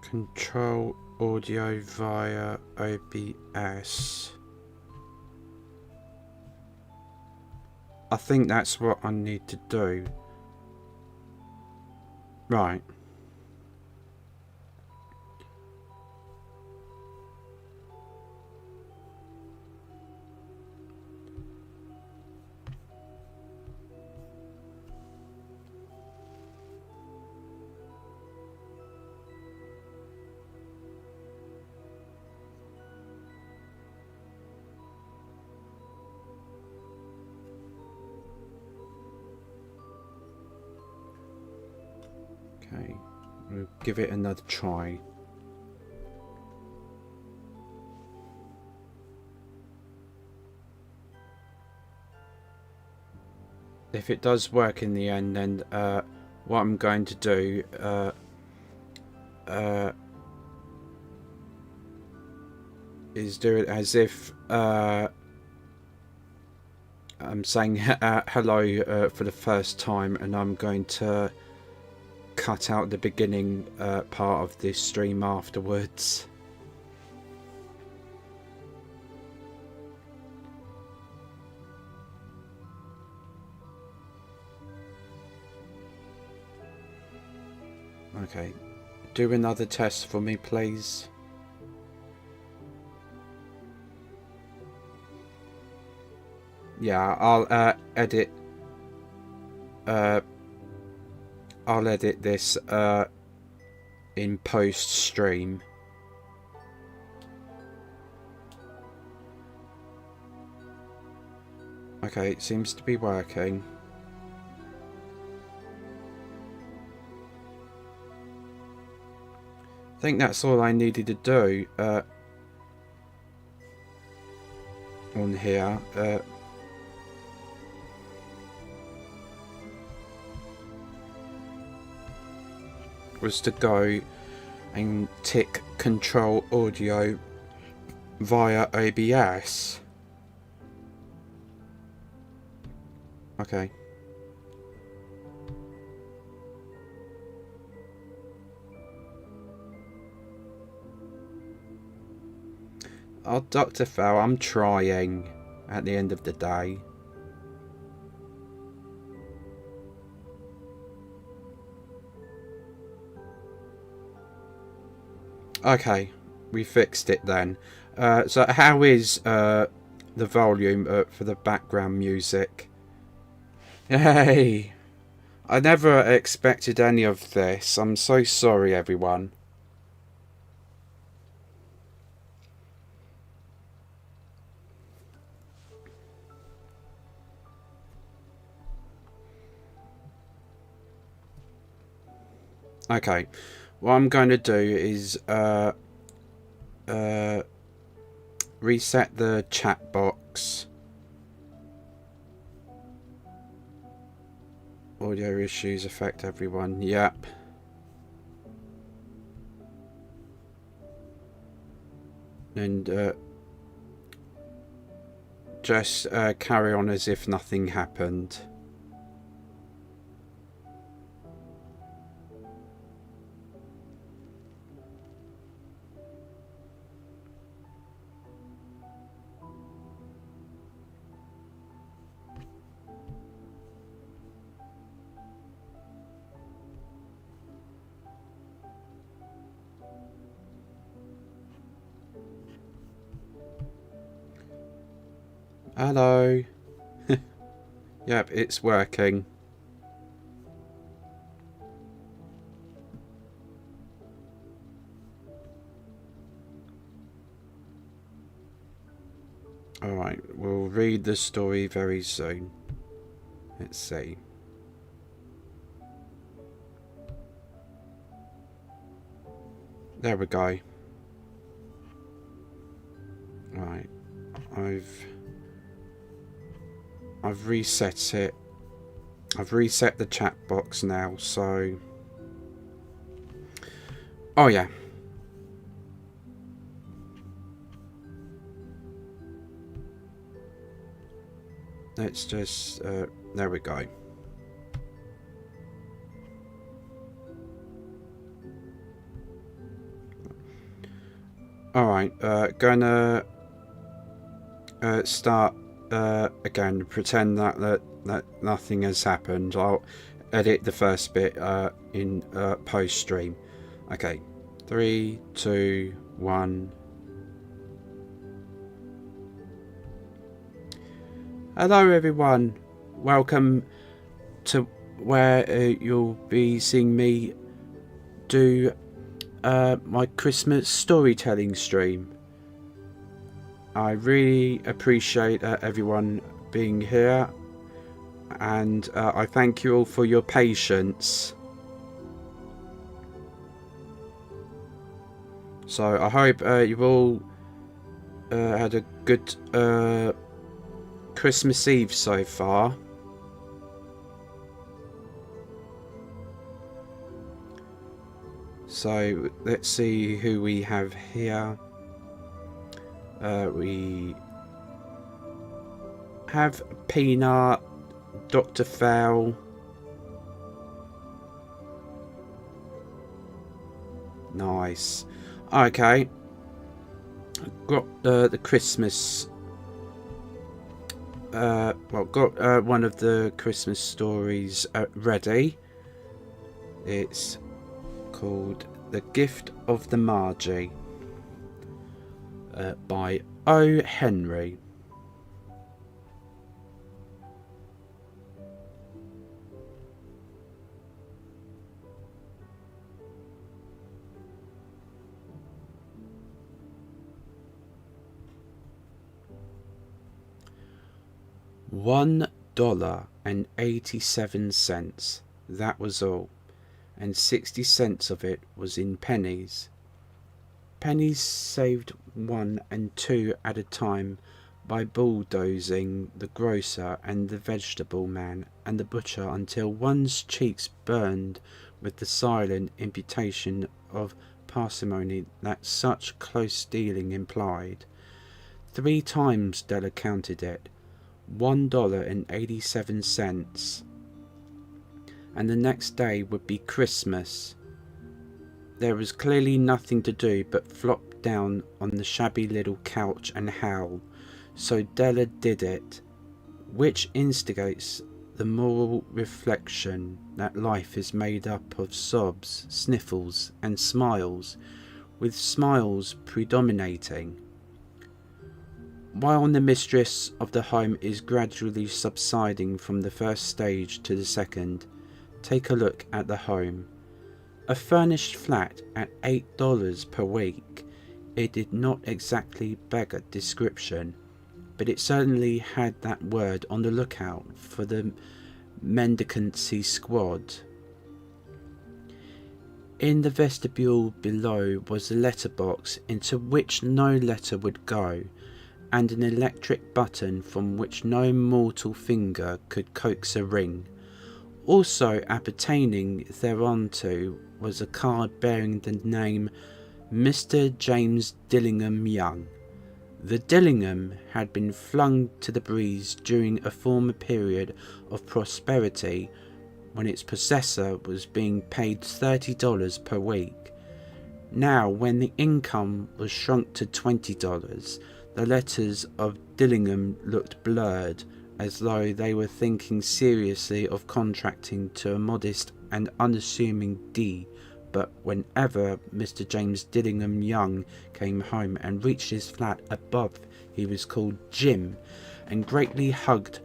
Control audio via OBS. I think that's what I need to do. Right. Okay, we'll give it another try. If it does work in the end, then what I'm going to do is do it as if I'm saying hello for the first time, and I'm going to cut out the beginning part of this stream afterwards. Okay, do another test for me, please. Yeah, I'll edit. I'll edit this in post stream. Okay, it seems to be working. I think that's all I needed to do on here. Was to go and tick control audio via OBS. Okay. Oh, Dr. Fell, I'm trying at the end of the day. Okay, we fixed it then. So how is the volume for the background music? Hey! I never expected any of this. I'm so sorry, everyone. Okay, what I'm going to do is reset the chat box. Audio issues affect everyone. Yep. And just carry on as if nothing happened. Hello. Yep, it's working. Alright, we'll read the story very soon. Let's see. There we go. Right. I've reset it. I've reset the chat box now, so... Oh yeah. Let's just... there we go. Alright, gonna start again, pretend that nothing has happened. I'll edit the first bit in post stream. Okay, 3, 2, 1. Hello everyone, welcome to where you'll be seeing me do my Christmas storytelling stream. I really appreciate everyone being here, and I thank you all for your patience. So I hope you've all had a good Christmas Eve so far. So let's see who we have here. We have Peanut, Dr. Fowl, nice. Okay, got the Christmas. Got one of the Christmas stories ready. It's called The Gift of the Magi by O. Henry. $1.87. That was all, and 60 cents of it was in pennies. Pennies saved 1 and 2 at a time by bulldozing the grocer and the vegetable man and the butcher until one's cheeks burned with the silent imputation of parsimony that such close dealing implied. 3 times Della counted it. $1.87, and the next day would be Christmas. There was clearly nothing to do but flop down on the shabby little couch and howl, so Della did it, which instigates the moral reflection that life is made up of sobs, sniffles, and smiles, with smiles predominating. While the mistress of the home is gradually subsiding from the first stage to the second, take a look at the home. A furnished flat at $8 per week, it did not exactly beggar description, but it certainly had that word on the lookout for the mendicancy squad. In the vestibule below was a letterbox into which no letter would go, and an electric button from which no mortal finger could coax a ring. Also appertaining thereunto was a card bearing the name Mr. James Dillingham Young. The Dillingham had been flung to the breeze during a former period of prosperity when its possessor was being paid $30 per week. Now, when the income was shrunk to $20, the letters of Dillingham looked blurred, as though they were thinking seriously of contracting to a modest and unassuming D. But whenever Mr. James Dillingham Young came home and reached his flat above, he was called Jim, and greatly hugged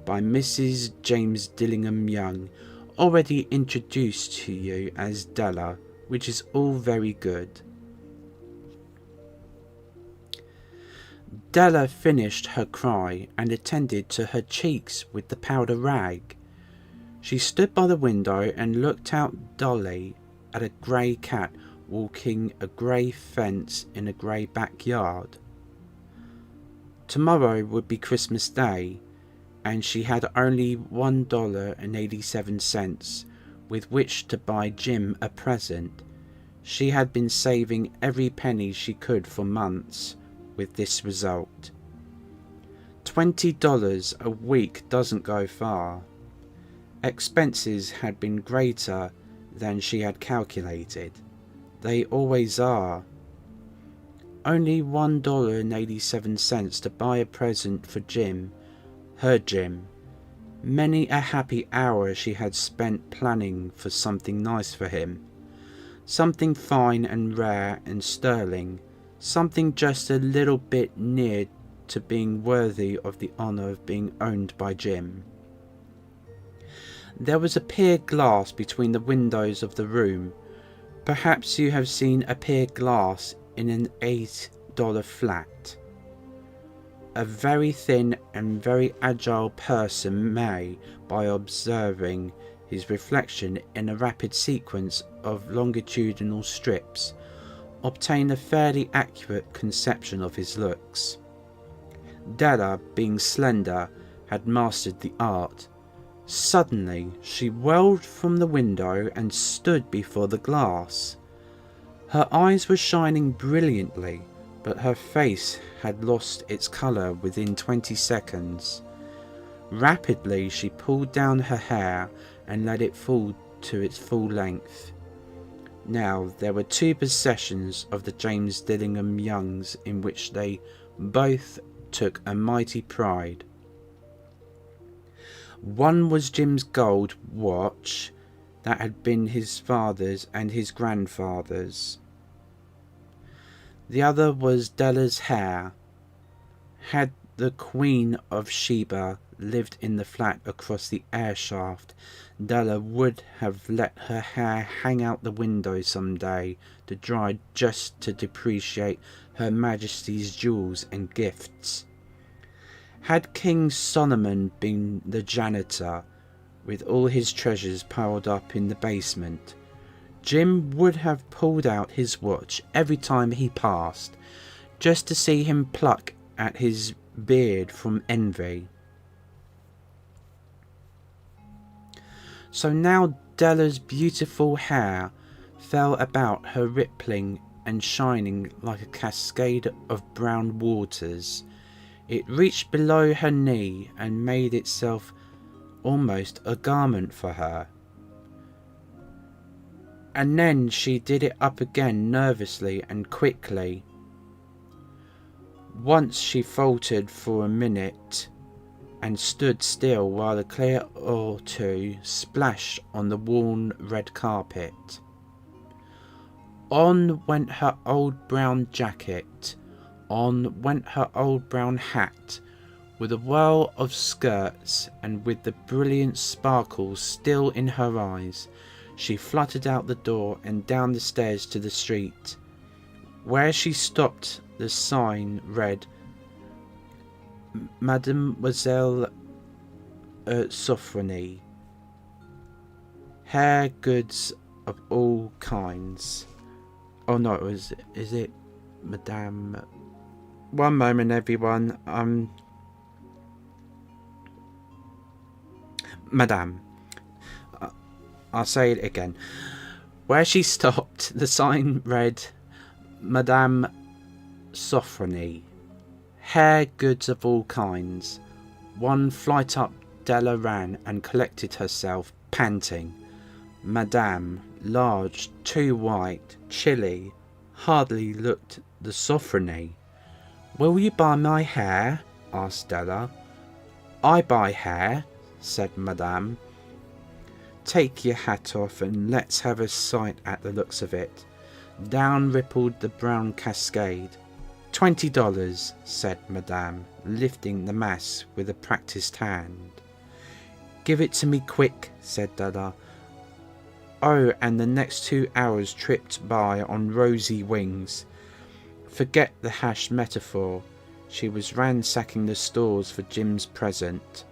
by Mrs. James Dillingham Young, already introduced to you as Della, which is all very good. Della finished her cry and attended to her cheeks with the powder rag. She stood by the window and looked out dully at a grey cat walking a grey fence in a grey backyard. Tomorrow would be Christmas Day, and she had only $1.87 with which to buy Jim a present. She had been saving every penny she could for months, with this result. $20 a week doesn't go far. Expenses had been greater than she had calculated. They always are. Only $1.87 to buy a present for Jim, her Jim. Many a happy hour she had spent planning for something nice for him. Something fine and rare and sterling. Something just a little bit near to being worthy of the honour of being owned by Jim. There was a pier glass between the windows of the room. Perhaps you have seen a pier glass in an $8 flat. A very thin and very agile person may, by observing his reflection in a rapid sequence of longitudinal strips, obtain a fairly accurate conception of his looks. Della, being slender, had mastered the art. Suddenly she whirled from the window and stood before the glass. Her eyes were shining brilliantly, but her face had lost its colour within 20 seconds. Rapidly she pulled down her hair and let it fall to its full length. Now there were two processions of the James Dillingham Youngs in which they both took a mighty pride. One was Jim's gold watch that had been his father's and his grandfather's. The other was Della's hair. Had the Queen of Sheba lived in the flat across the air shaft, Della would have let her hair hang out the window some day to dry, just to depreciate Her Majesty's jewels and gifts. Had King Solomon been the janitor, with all his treasures piled up in the basement, Jim would have pulled out his watch every time he passed, just to see him pluck at his beard from envy. So now Della's beautiful hair fell about her, rippling and shining like a cascade of brown waters. It reached below her knee and made itself almost a garment for her. And then she did it up again nervously and quickly. Once she faltered for a minute and stood still while a clear or two splashed on the worn red carpet. On went her old brown jacket, on went her old brown hat, with a whirl of skirts, and with the brilliant sparkles still in her eyes, she fluttered out the door and down the stairs to the street. Where she stopped, the sign read, Mademoiselle Sophronie, hair goods of all kinds. Oh no, is it Madame? One moment, everyone. Madame. I'll say it again. Where she stopped, the sign read, Madame Sophronie, hair goods of all kinds. One flight up Della ran and collected herself, panting. Madame, large, too white, chilly, hardly looked the Sophronie. Will you buy my hair? Asked Della. I buy hair, said Madame. Take your hat off and let's have a sight at the looks of it. Down rippled the brown cascade. $20, said Madame, lifting the mass with a practised hand. Give it to me quick, said Della. Oh, and the next 2 hours tripped by on rosy wings. Forget the hashed metaphor. She was ransacking the stores for Jim's present.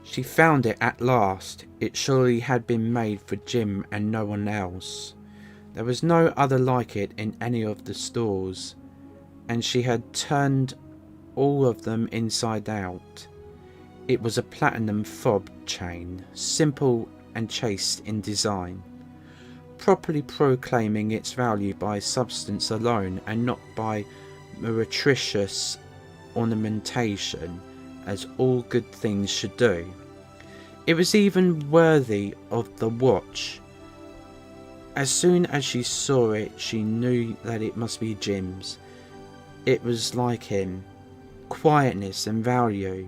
She found it at last. It surely had been made for Jim and no one else. There was no other like it in any of the stores, and she had turned all of them inside out. It was a platinum fob chain, simple and chaste in design, properly proclaiming its value by substance alone and not by meretricious ornamentation, as all good things should do. It was even worthy of the watch, As soon as she saw it, she knew that it must be Jim's. It was like him. Quietness and value.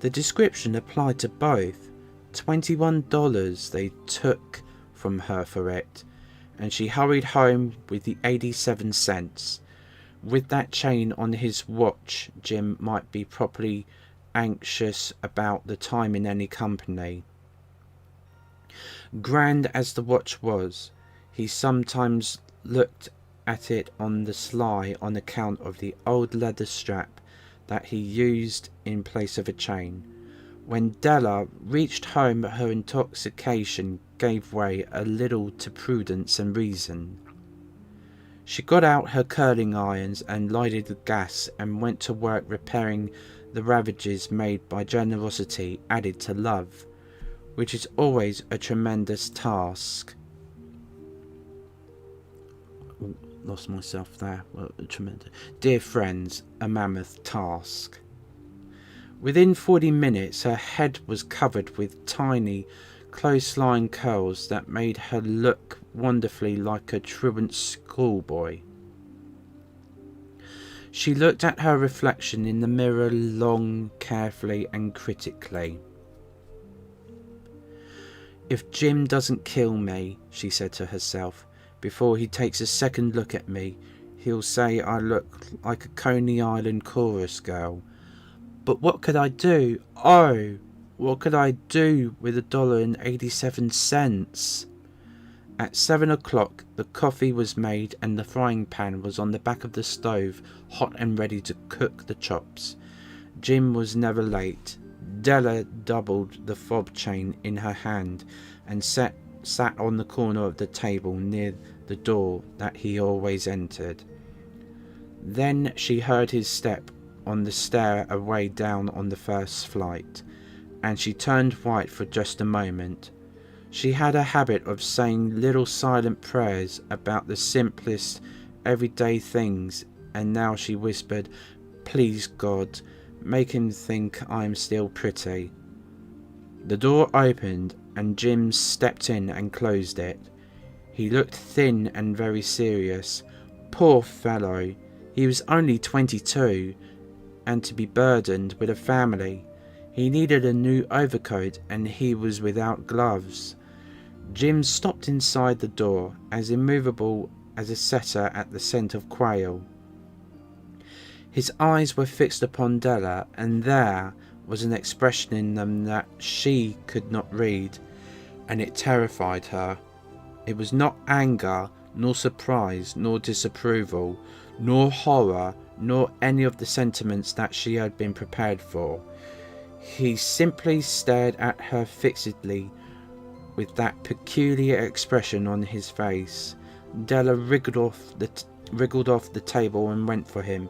The description applied to both. $21 they took from her for it, and she hurried home with the 87 cents. With that chain on his watch, Jim might be properly anxious about the time in any company. Grand as the watch was, he sometimes looked at it on the sly on account of the old leather strap that he used in place of a chain. When Della reached home, her intoxication gave way a little to prudence and reason. She got out her curling irons and lighted the gas and went to work repairing the ravages made by generosity added to love, which is always a tremendous task. Lost myself there. Well, tremendous. Dear friends, a mammoth task. Within 40 minutes, her head was covered with tiny, close-lying curls that made her look wonderfully like a truant schoolboy. She looked at her reflection in the mirror long, carefully, and critically. If Jim doesn't kill me, she said to herself, before he takes a second look at me, he'll say I look like a Coney Island chorus girl. But what could I do? Oh, what could I do with $1.87? At 7 o'clock, the coffee was made and the frying pan was on the back of the stove, hot and ready to cook the chops. Jim was never late. Della doubled the fob chain in her hand and sat on the corner of the table near the door that he always entered. Then she heard his step on the stair away down on the first flight, and she turned white for just a moment. She had a habit of saying little silent prayers about the simplest everyday things, and now she whispered, "Please God, make him think I am still pretty." The door opened and Jim stepped in and closed it. He looked thin and very serious. Poor fellow, he was only 22, and to be burdened with a family. He needed a new overcoat and he was without gloves. Jim stopped inside the door, as immovable as a setter at the scent of quail. His eyes were fixed upon Della, and there was an expression in them that she could not read, and it terrified her. It was not anger, nor surprise, nor disapproval, nor horror, nor any of the sentiments that she had been prepared for. He simply stared at her fixedly with that peculiar expression on his face. Della wriggled off the table and went for him.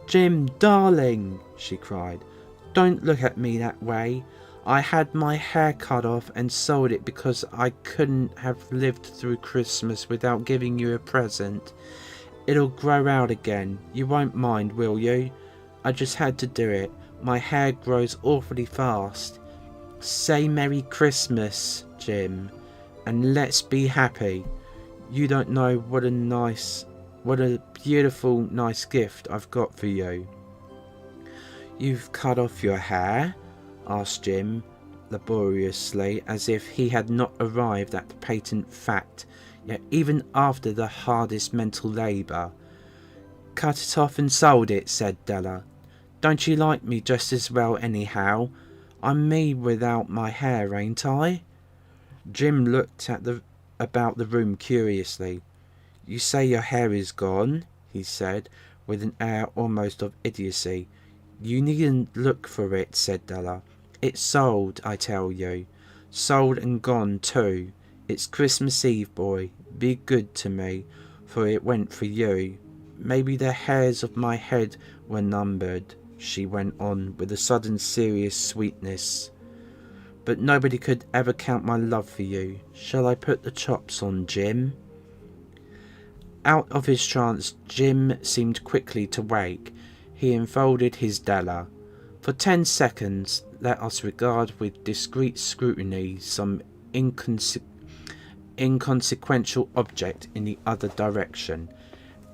"Jim, darling," she cried, "don't look at me that way. I had my hair cut off and sold it because I couldn't have lived through Christmas without giving you a present. It'll grow out again. You won't mind, will you? I just had to do it. My hair grows awfully fast. Say Merry Christmas, Jim, and let's be happy. You don't know what a beautiful, nice gift I've got for you." "You've cut off your hair?" asked Jim, laboriously, as if he had not arrived at the patent fact, yet even after the hardest mental labour. "Cut it off and sold it," said Della. "Don't you like me just as well anyhow? I'm me without my hair, ain't I?" Jim looked about the room curiously. "You say your hair is gone?" he said, with an air almost of idiocy. "You needn't look for it," said Della. "It's sold, I tell you. Sold and gone too. It's Christmas Eve, boy. Be good to me, for it went for you. Maybe the hairs of my head were numbered," she went on with a sudden serious sweetness. "But nobody could ever count my love for you. Shall I put the chops on, Jim?" Out of his trance, Jim seemed quickly to wake. He enfolded his Della. For 10 seconds, let us regard with discreet scrutiny some inconsequential object in the other direction.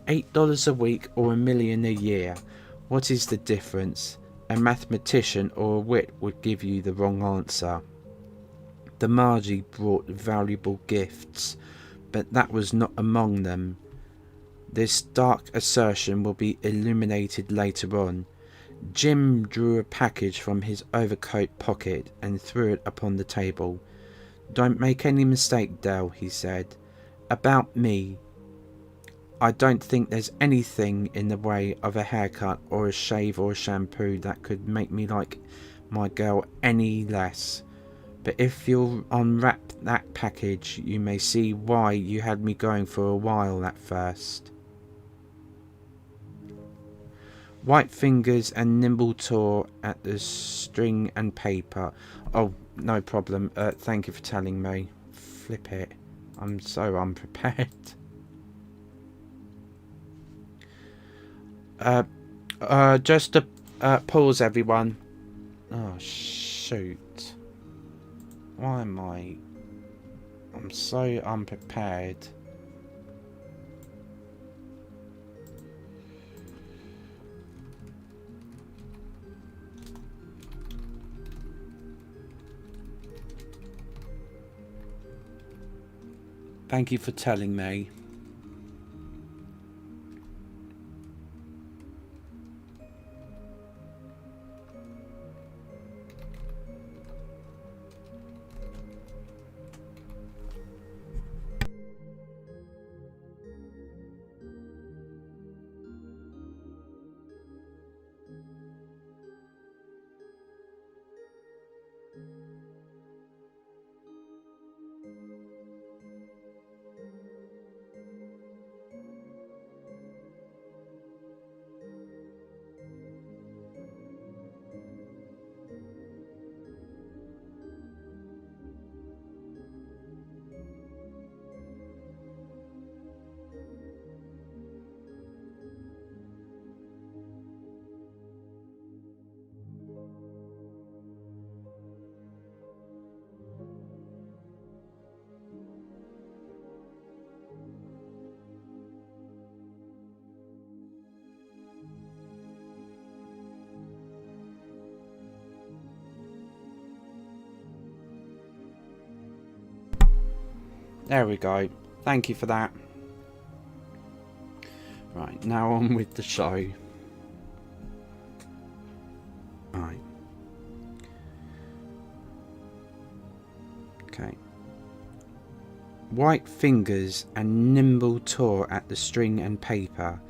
$8 a week or $1 million a year. What is the difference? A mathematician or a wit would give you the wrong answer. The Margie brought valuable gifts, but that was not among them. This dark assertion will be illuminated later on. Jim drew a package from his overcoat pocket and threw it upon the table. "Don't make any mistake, Dell," he said. "About me. I don't think there's anything in the way of a haircut or a shave or a shampoo that could make me like my girl any less. But if you'll unwrap that package, you may see why you had me going for a while at first." White fingers and nimble tore at the string and paper. "Oh, no problem. Thank you for telling me." Flip it. I'm so unprepared. Just to pause, everyone. Oh, shoot. Why am I'm so unprepared. Thank you for telling me. There we go. Thank you for that. Right, now on with the show. Right. Okay. White fingers and nimble tore at the string and paper,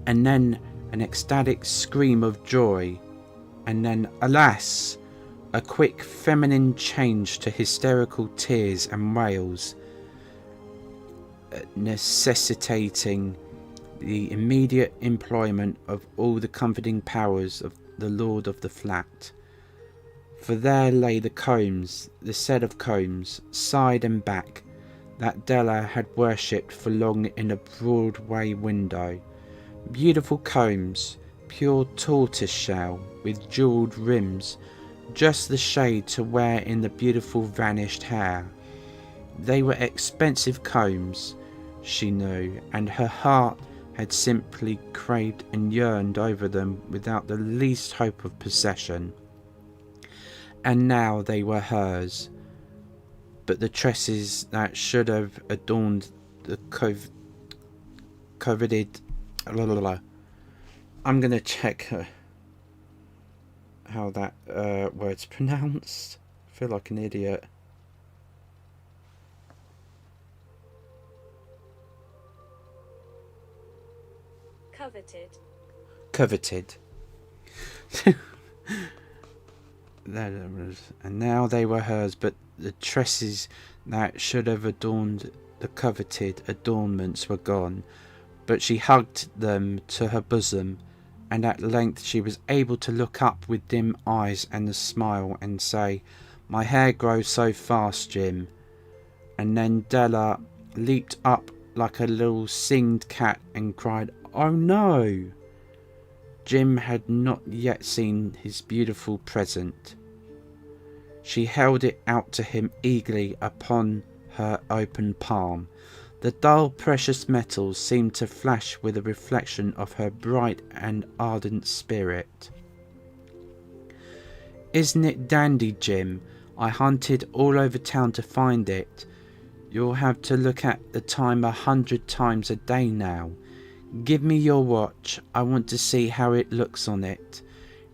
and then an ecstatic scream of joy, and then, alas, a quick feminine change to hysterical tears and wails, necessitating the immediate employment of all the comforting powers of the lord of the flat. For there lay the combs, the set of combs, side and back, that Della had worshipped for long in a Broadway window. Beautiful combs, pure tortoiseshell, with jewelled rims, just the shade to wear in the beautiful vanished hair. They were expensive combs, she knew, and her heart had simply craved and yearned over them without the least hope of possession. And now they were hers. But the tresses that should have adorned the coveted... I'm going to check how that word's pronounced. I feel like an idiot. Coveted. And now they were hers, but the tresses that should have adorned the coveted adornments were gone. But she hugged them to her bosom, and at length she was able to look up with dim eyes and a smile and say, "My hair grows so fast, Jim." And then Della leaped up like a little singed cat and cried, "Oh no!" Jim had not yet seen his beautiful present. She held it out to him eagerly upon her open palm. The dull precious metals seemed to flash with a reflection of her bright and ardent spirit. "Isn't it dandy, Jim? I hunted all over town to find it. You'll have to look at the time 100 times a day now. Give me your watch. I want to see how it looks on it."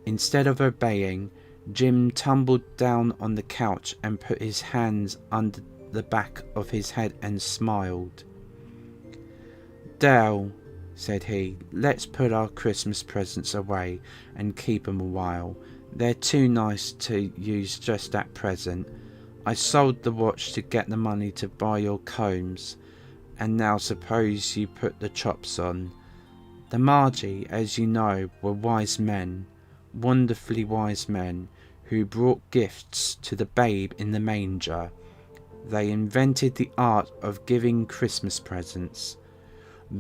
Instead of obeying, Jim tumbled down on the couch and put his hands under the back of his head and smiled. "Dale," said he, "let's put our Christmas presents away and keep 'em a while. They're too nice to use just at present. I sold the watch to get the money to buy your combs, and now suppose you put the chops on." The Magi, as you know, were wise men, wonderfully wise men, who brought gifts to the babe in the manger. They invented the art of giving Christmas presents.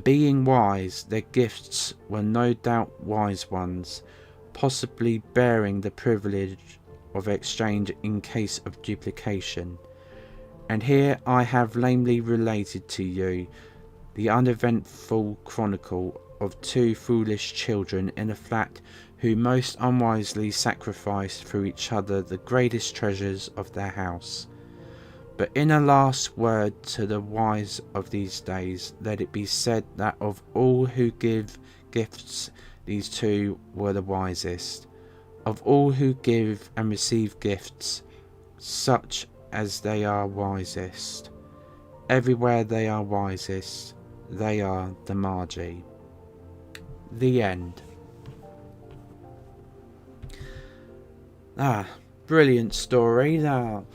Being wise, their gifts were no doubt wise ones, possibly bearing the privilege of exchange in case of duplication. And here I have lamely related to you the uneventful chronicle of two foolish children in a flat who most unwisely sacrificed for each other the greatest treasures of their house. But in a last word to the wise of these days, let it be said that of all who give gifts, these two were the wisest. Of all who give and receive gifts, such as they are wisest. Everywhere they are wisest, they are the Magi. The end. Brilliant story. Now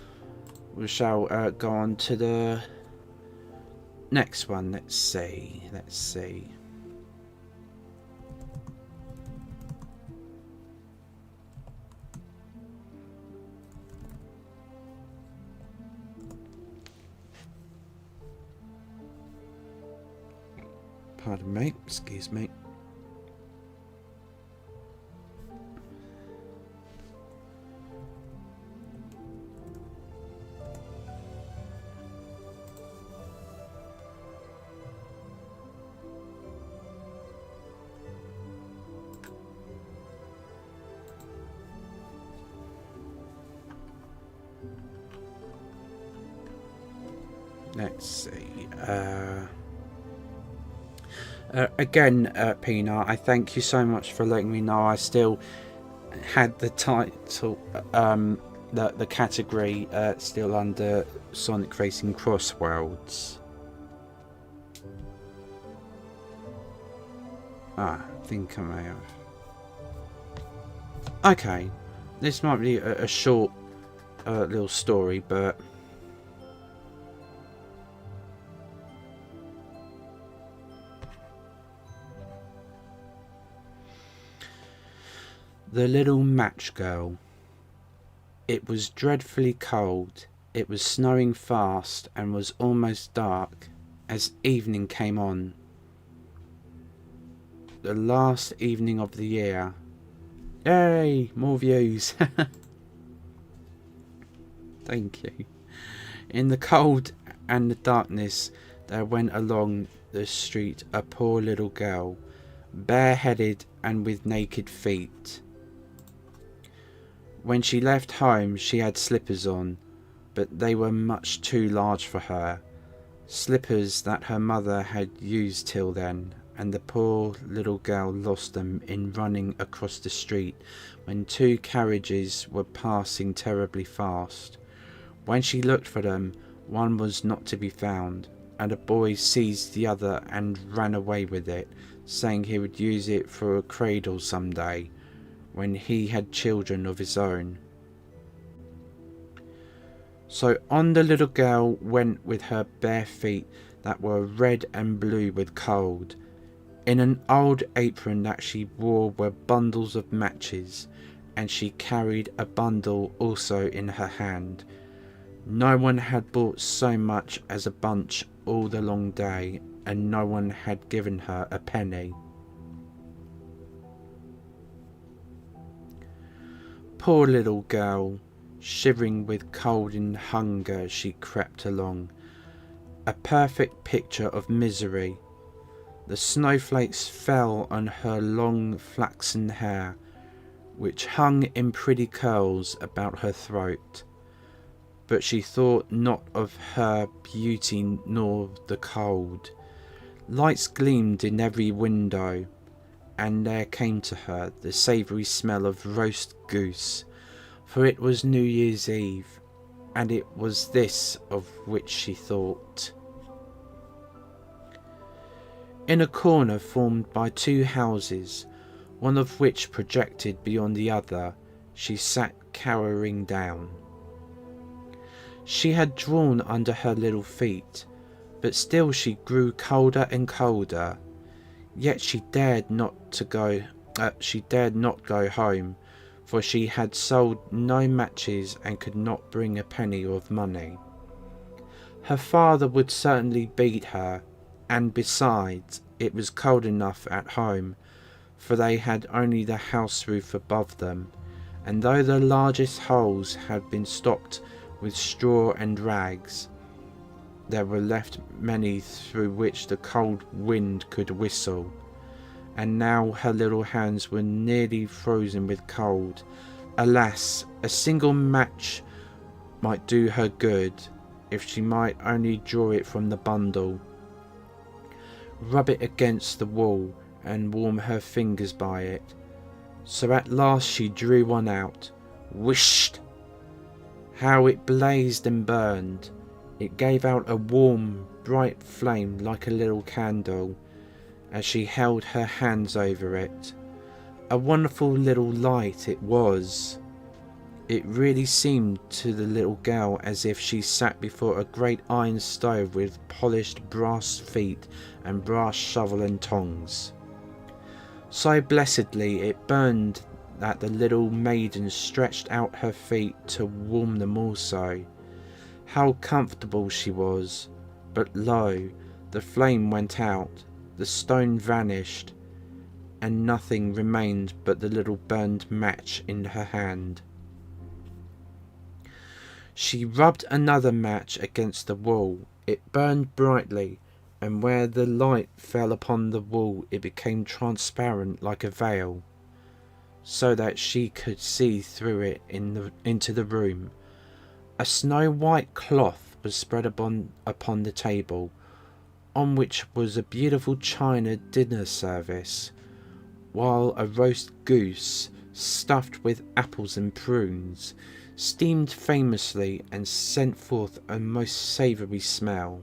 we shall go on to the next one. Let's see. Pardon me, excuse me. Let's see. Again, Pina, I thank you so much for letting me know I still had the title, the category still under Sonic Racing Crossworlds. I think I may have. Okay, this might be a short little story, but The Little Match Girl. It was dreadfully cold. It was snowing fast and was almost dark as evening came on. The last evening of the year. Yay! More views. Thank you. In the cold and the darkness there went along the street a poor little girl, bareheaded and with naked feet. When she left home she had slippers on, but they were much too large for her, slippers that her mother had used till then, and the poor little girl lost them in running across the street when two carriages were passing terribly fast. When she looked for them, one was not to be found, and a boy seized the other and ran away with it, saying he would use it for a cradle some day, when he had children of his own. So on the little girl went with her bare feet that were red and blue with cold. In an old apron that she wore were bundles of matches, and she carried a bundle also in her hand. No one had bought so much as a bunch all the long day, and no one had given her a penny. Poor little girl, shivering with cold and hunger, she crept along. a perfect picture of misery. The snowflakes fell on her long flaxen hair, which hung in pretty curls about her throat. But she thought not of her beauty nor the cold. Lights gleamed in every window, and there came to her the savoury smell of roast goose, for it was New Year's Eve, and it was this of which she thought. In a corner formed by two houses, one of which projected beyond the other, she sat cowering down. She had drawn under her little feet, but still she grew colder and colder. Yet she dared not go home, for she had sold no matches and could not bring a penny of money. Her father would certainly beat her, and besides, it was cold enough at home, for they had only the house roof above them, and though the largest holes had been stopped with straw and rags, there were left many through which the cold wind could whistle. And now her little hands were nearly frozen with cold. Alas, a single match might do her good, if she might only draw it from the bundle, rub it against the wall, and warm her fingers by it. So at last she drew one out. Whisht! How it blazed and burned! It gave out a warm, bright flame like a little candle, as she held her hands over it. A wonderful little light it was. It really seemed to the little girl as if she sat before a great iron stove with polished brass feet and brass shovel and tongs. So blessedly it burned that the little maiden stretched out her feet to warm them also. How comfortable she was! But lo, the flame went out, the stone vanished, and nothing remained but the little burned match in her hand. She rubbed another match against the wall. It burned brightly, and where the light fell upon the wall it became transparent like a veil, so that she could see through it into the room. A snow-white cloth was spread upon the table, on which was a beautiful china dinner service, while a roast goose, stuffed with apples and prunes, steamed famously and sent forth a most savoury smell.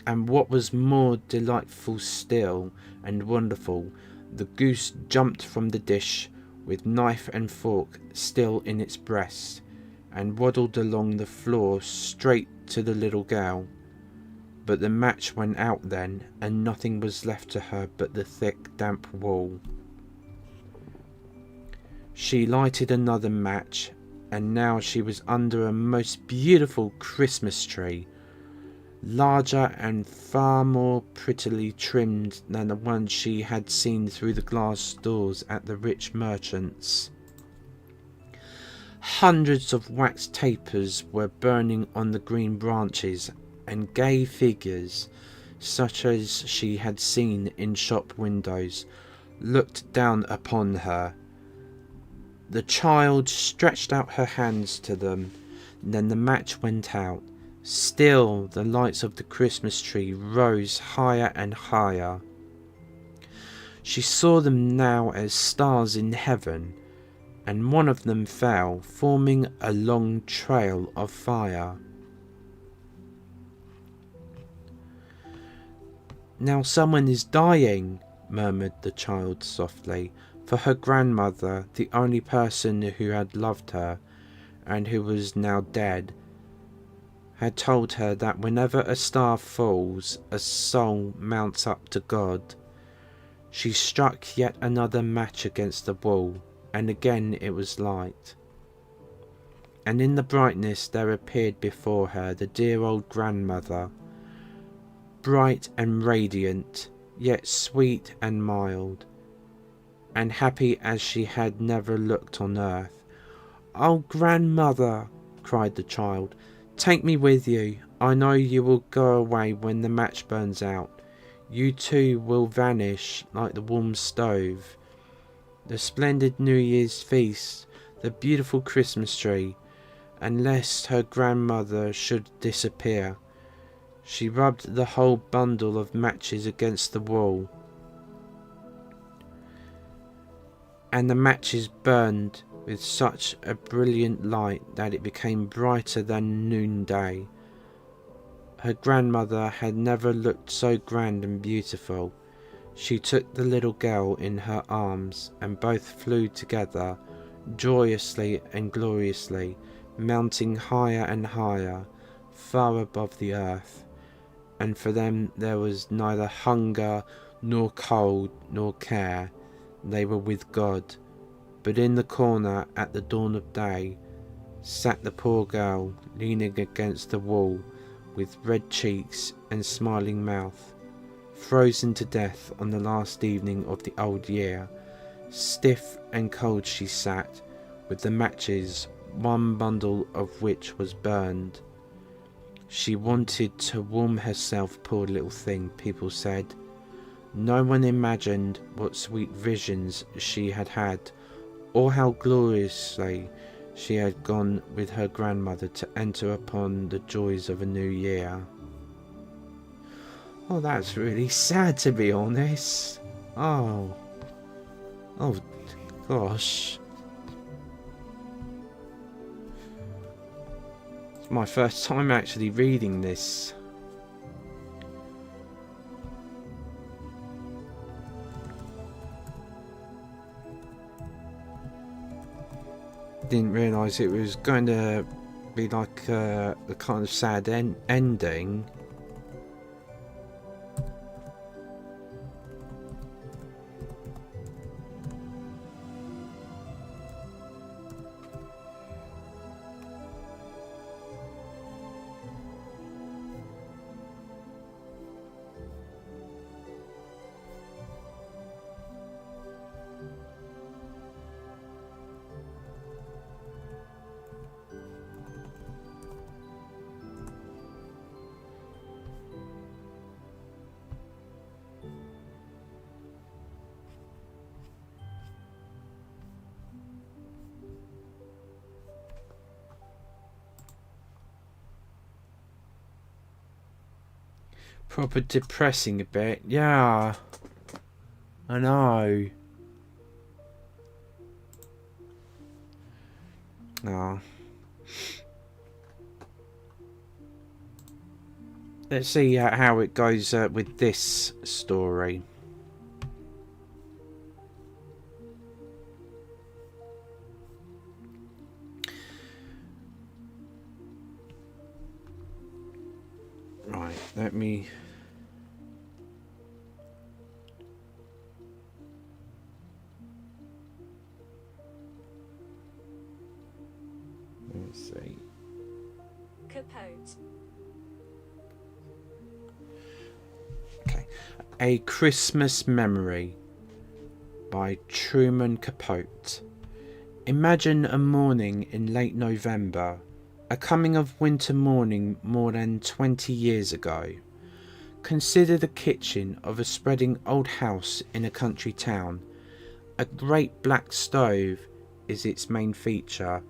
And what was more delightful still and wonderful, the goose jumped from the dish with knife and fork still in its breast, and waddled along the floor straight to the little girl. But the match went out then, and nothing was left to her but the thick damp wall. She lighted another match, and now she was under a most beautiful Christmas tree, larger and far more prettily trimmed than the one she had seen through the glass doors at the rich merchants'. Hundreds of wax tapers were burning on the green branches, and gay figures, such as she had seen in shop windows, looked down upon her. The child stretched out her hands to them, then the match went out. Still the lights of the Christmas tree rose higher and higher. She saw them now as stars in heaven, and one of them fell, forming a long trail of fire. "Now someone is dying," murmured the child softly, for her grandmother, the only person who had loved her, and who was now dead, had told her that whenever a star falls, a soul mounts up to God. She struck yet another match against the wall, and again it was light. And in the brightness there appeared before her the dear old grandmother, bright and radiant, yet sweet and mild, and happy as she had never looked on earth. "Oh, grandmother," cried the child, Take me with you. I know you will go away when the match burns out. You too will vanish like the warm stove, the splendid New Year's feast, the beautiful Christmas tree. And lest her grandmother should disappear, she rubbed the whole bundle of matches against the wall, and the matches burned with such a brilliant light that it became brighter than noonday. Her grandmother had never looked so grand and beautiful. She took the little girl in her arms, and both flew together, joyously and gloriously, mounting higher and higher, far above the earth. And for them there was neither hunger, nor cold, nor care. They were with God. But in the corner, at the dawn of day, sat the poor girl, leaning against the wall, with red cheeks and smiling mouth, frozen to death on the last evening of the old year. Stiff and cold she sat, with the matches, one bundle of which was burned. She wanted to warm herself, poor little thing, people said. No one imagined what sweet visions she had had, or how gloriously she had gone with her grandmother to enter upon the joys of a new year. Oh, that's really sad, to be honest. Oh gosh. It's my first time actually reading this. Didn't realise it was going to be like a kind of sad ending. Proper depressing a bit. Yeah, I know. Oh. Let's see how it goes with this story. Right, let me... Let's see. Capote. Okay. A Christmas Memory by Truman Capote. Imagine a morning in late November, a coming of winter morning more than 20 years ago. Consider the kitchen of a spreading old house in a country town. A great black stove is its main feature,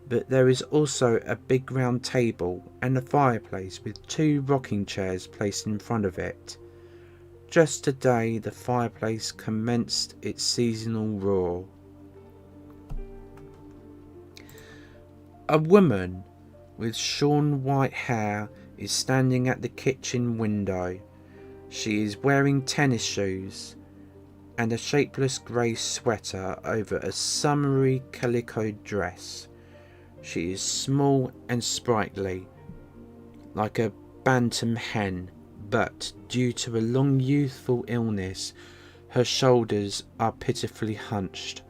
but there is also a big round table and a fireplace with 2 rocking chairs placed in front of it. Just today the fireplace commenced its seasonal roar. A woman with shorn white hair is standing at the kitchen window. She is wearing tennis shoes and a shapeless grey sweater over a summery calico dress. She is small and sprightly, like a bantam hen, but due to a long youthful illness, her shoulders are pitifully hunched.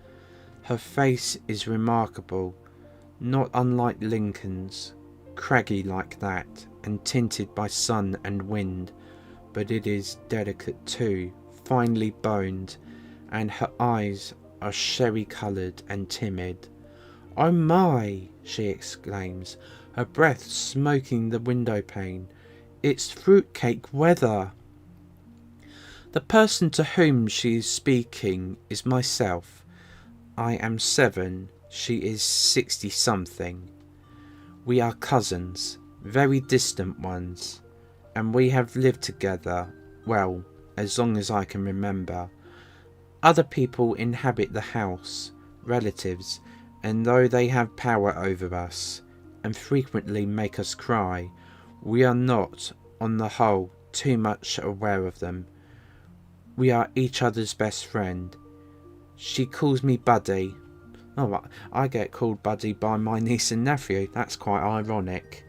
Her face is remarkable, not unlike Lincoln's, craggy like that, and tinted by sun and wind, but it is delicate too, finely boned, and her eyes are sherry-coloured and timid. "Oh my!" she exclaims, her breath smoking the window pane. It's fruitcake weather. The person to whom she is speaking is myself. I am 7, she is 60-something. We are cousins, very distant ones, and we have lived together, well, as long as I can remember. Other people inhabit the house, relatives, and though they have power over us, and frequently make us cry, we are not, on the whole, too much aware of them. We are each other's best friend. She calls me Buddy. Oh, I get called Buddy by my niece and nephew. That's quite ironic.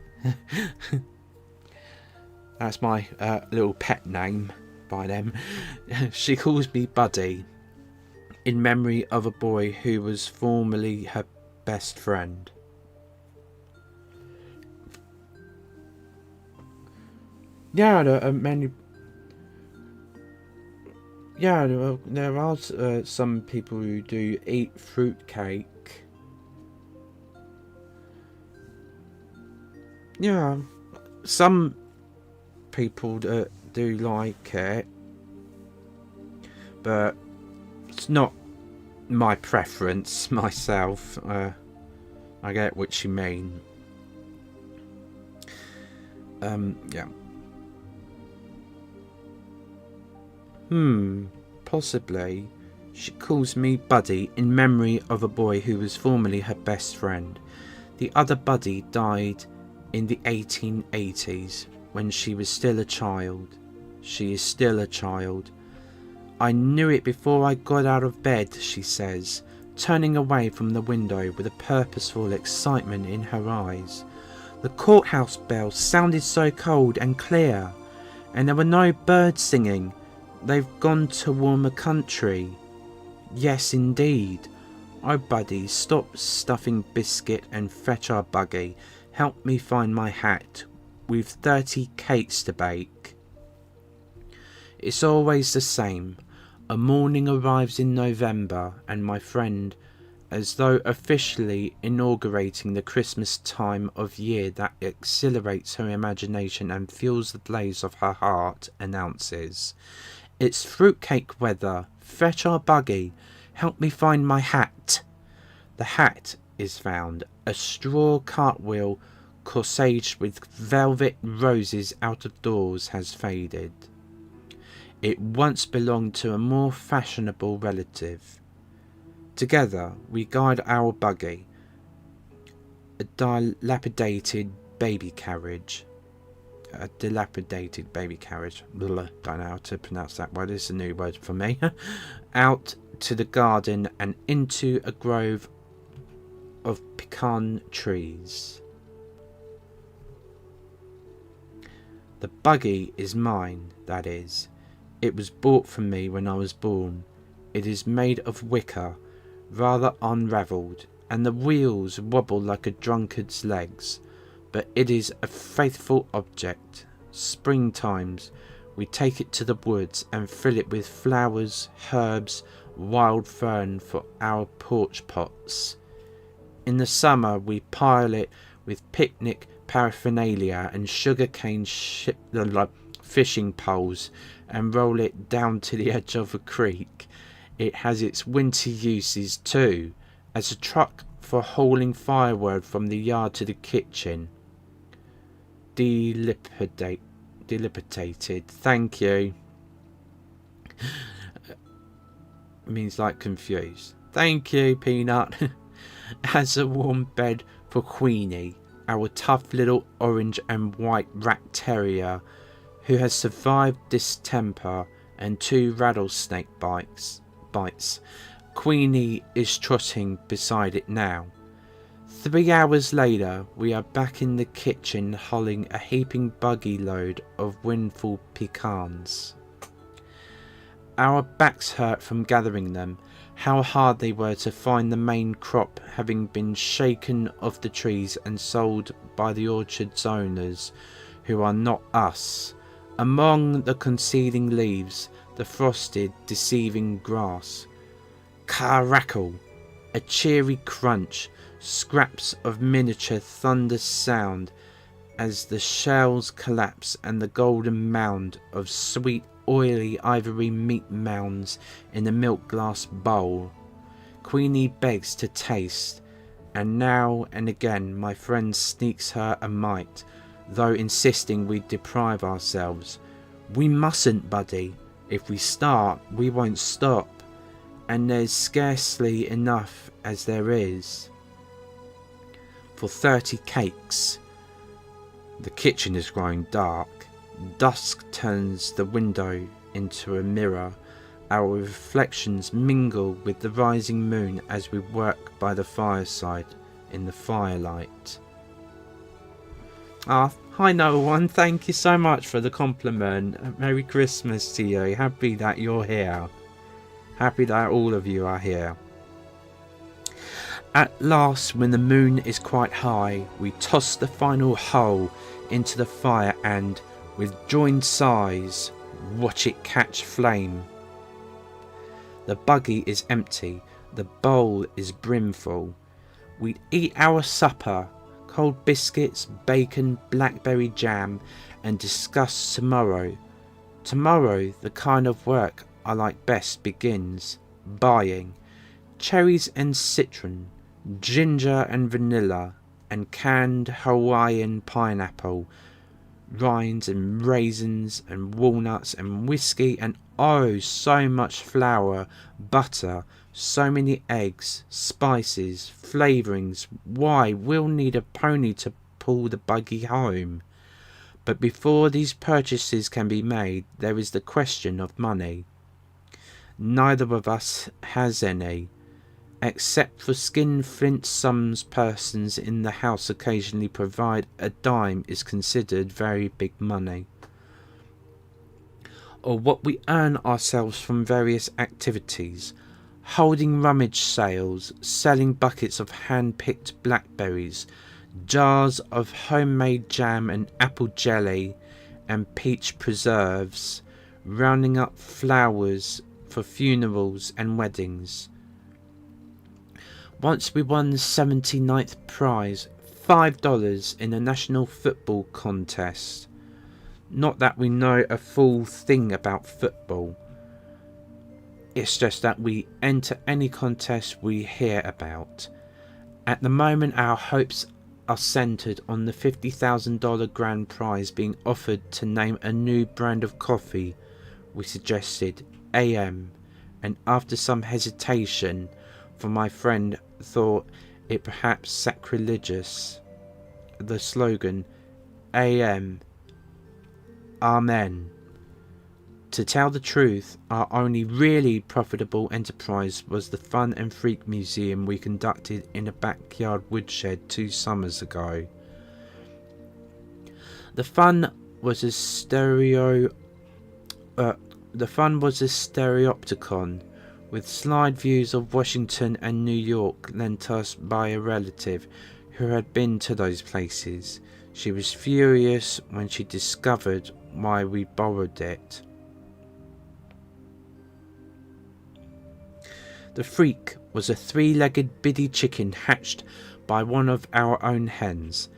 That's my little pet name by them. She calls me Buddy, in memory of a boy who was formerly her best friend. Yeah, there are many. Yeah, there are some people who do eat fruitcake. Yeah, some people do like it, but it's not my preference myself. I get what you mean. Yeah. Possibly. She calls me Buddy in memory of a boy who was formerly her best friend. The other Buddy died in the 1880s when she was still a child. She is still a child. I knew it before I got out of bed, she says, turning away from the window with a purposeful excitement in her eyes. The courthouse bells sounded so cold and clear, and there were no birds singing. They've gone to warmer country. Yes, indeed. Oh, Buddy, stop stuffing biscuit and fetch our buggy. Help me find my hat. We've 30 cakes to bake. It's always the same. A morning arrives in November, and my friend, as though officially inaugurating the Christmas time of year that exhilarates her imagination and fuels the blaze of her heart, announces, "It's fruitcake weather. Fetch our buggy. Help me find my hat." The hat is found. A straw cartwheel corsaged with velvet roses out of doors has faded. It once belonged to a more fashionable relative. Together we guide our buggy, a dilapidated baby carriage. Don't know how to pronounce that word. It's a new word for me. Out to the garden and into a grove of pecan trees. The buggy is mine, that is. It was bought from me when I was born. It is made of wicker, rather unravelled, and the wheels wobble like a drunkard's legs. But it is a faithful object. Springtimes we take it to the woods and fill it with flowers, herbs, wild fern for our porch pots. In the summer we pile it with picnic paraphernalia and sugarcane fishing poles and roll it down to the edge of a creek. It has its winter uses too, as a truck for hauling firewood from the yard to the kitchen. Dilapidated. Thank you. Means like confused. Thank you, Peanut. As a warm bed for Queenie, our tough little orange and white rat terrier, who has survived distemper and 2 rattlesnake bites. Queenie is trotting beside it now. 3 hours later, we are back in the kitchen hulling a heaping buggy load of windful pecans. Our backs hurt from gathering them. How hard they were to find, the main crop having been shaken off the trees and sold by the orchard's owners, who are not us. Among the concealing leaves, the frosted, deceiving grass. Carackle! A cheery crunch, Scraps of miniature thunder sound as the shells collapse and the golden mound of sweet oily ivory meat mounds in the milk glass bowl. Queenie begs to taste, and now and again my friend sneaks her a mite, though insisting we deprive ourselves. We mustn't, buddy. If we start, we won't stop, and there's scarcely enough as there is for 30 cakes. The kitchen is growing dark. Dusk turns the window into a mirror. Our reflections mingle with the rising moon as we work by the fireside in the firelight. Hi no one, thank you so much for the compliment. Merry Christmas to you. Happy that you're here. Happy that all of you are here. At last, when the moon is quite high, we toss the final hull into the fire and, with joined sighs, watch it catch flame. The buggy is empty, the bowl is brimful. We eat our supper, cold biscuits, bacon, blackberry jam, and discuss tomorrow. Tomorrow, the kind of work I like best begins. Buying cherries and citron, ginger and vanilla, and canned Hawaiian pineapple, rinds and raisins and walnuts and whiskey and oh so much flour, butter, so many eggs, spices, flavourings. Why, we'll need a pony to pull the buggy home. But before these purchases can be made, there is the question of money. Neither of us has any. Except for skinflint sums persons in the house occasionally provide, a dime is considered very big money. Or what we earn ourselves from various activities, holding rummage sales, selling buckets of hand-picked blackberries, jars of homemade jam and apple jelly and peach preserves, rounding up flowers for funerals and weddings. Once we won the 79th prize, $5 in a national football contest. Not that we know a full thing about football. It's just that we enter any contest we hear about. At the moment our hopes are centred on the $50,000 grand prize being offered to name a new brand of coffee. We suggested AM, and after some hesitation, for my friend thought it perhaps sacrilegious, the slogan AM, Amen. To tell the truth, our only really profitable enterprise was the Fun and Freak Museum we conducted in a backyard woodshed 2 summers ago. The fun was a stereopticon with slide views of Washington and New York lent us by a relative who had been to those places. She was furious when she discovered why we borrowed it. The freak was a 3-legged biddy chicken hatched by one of our own hens.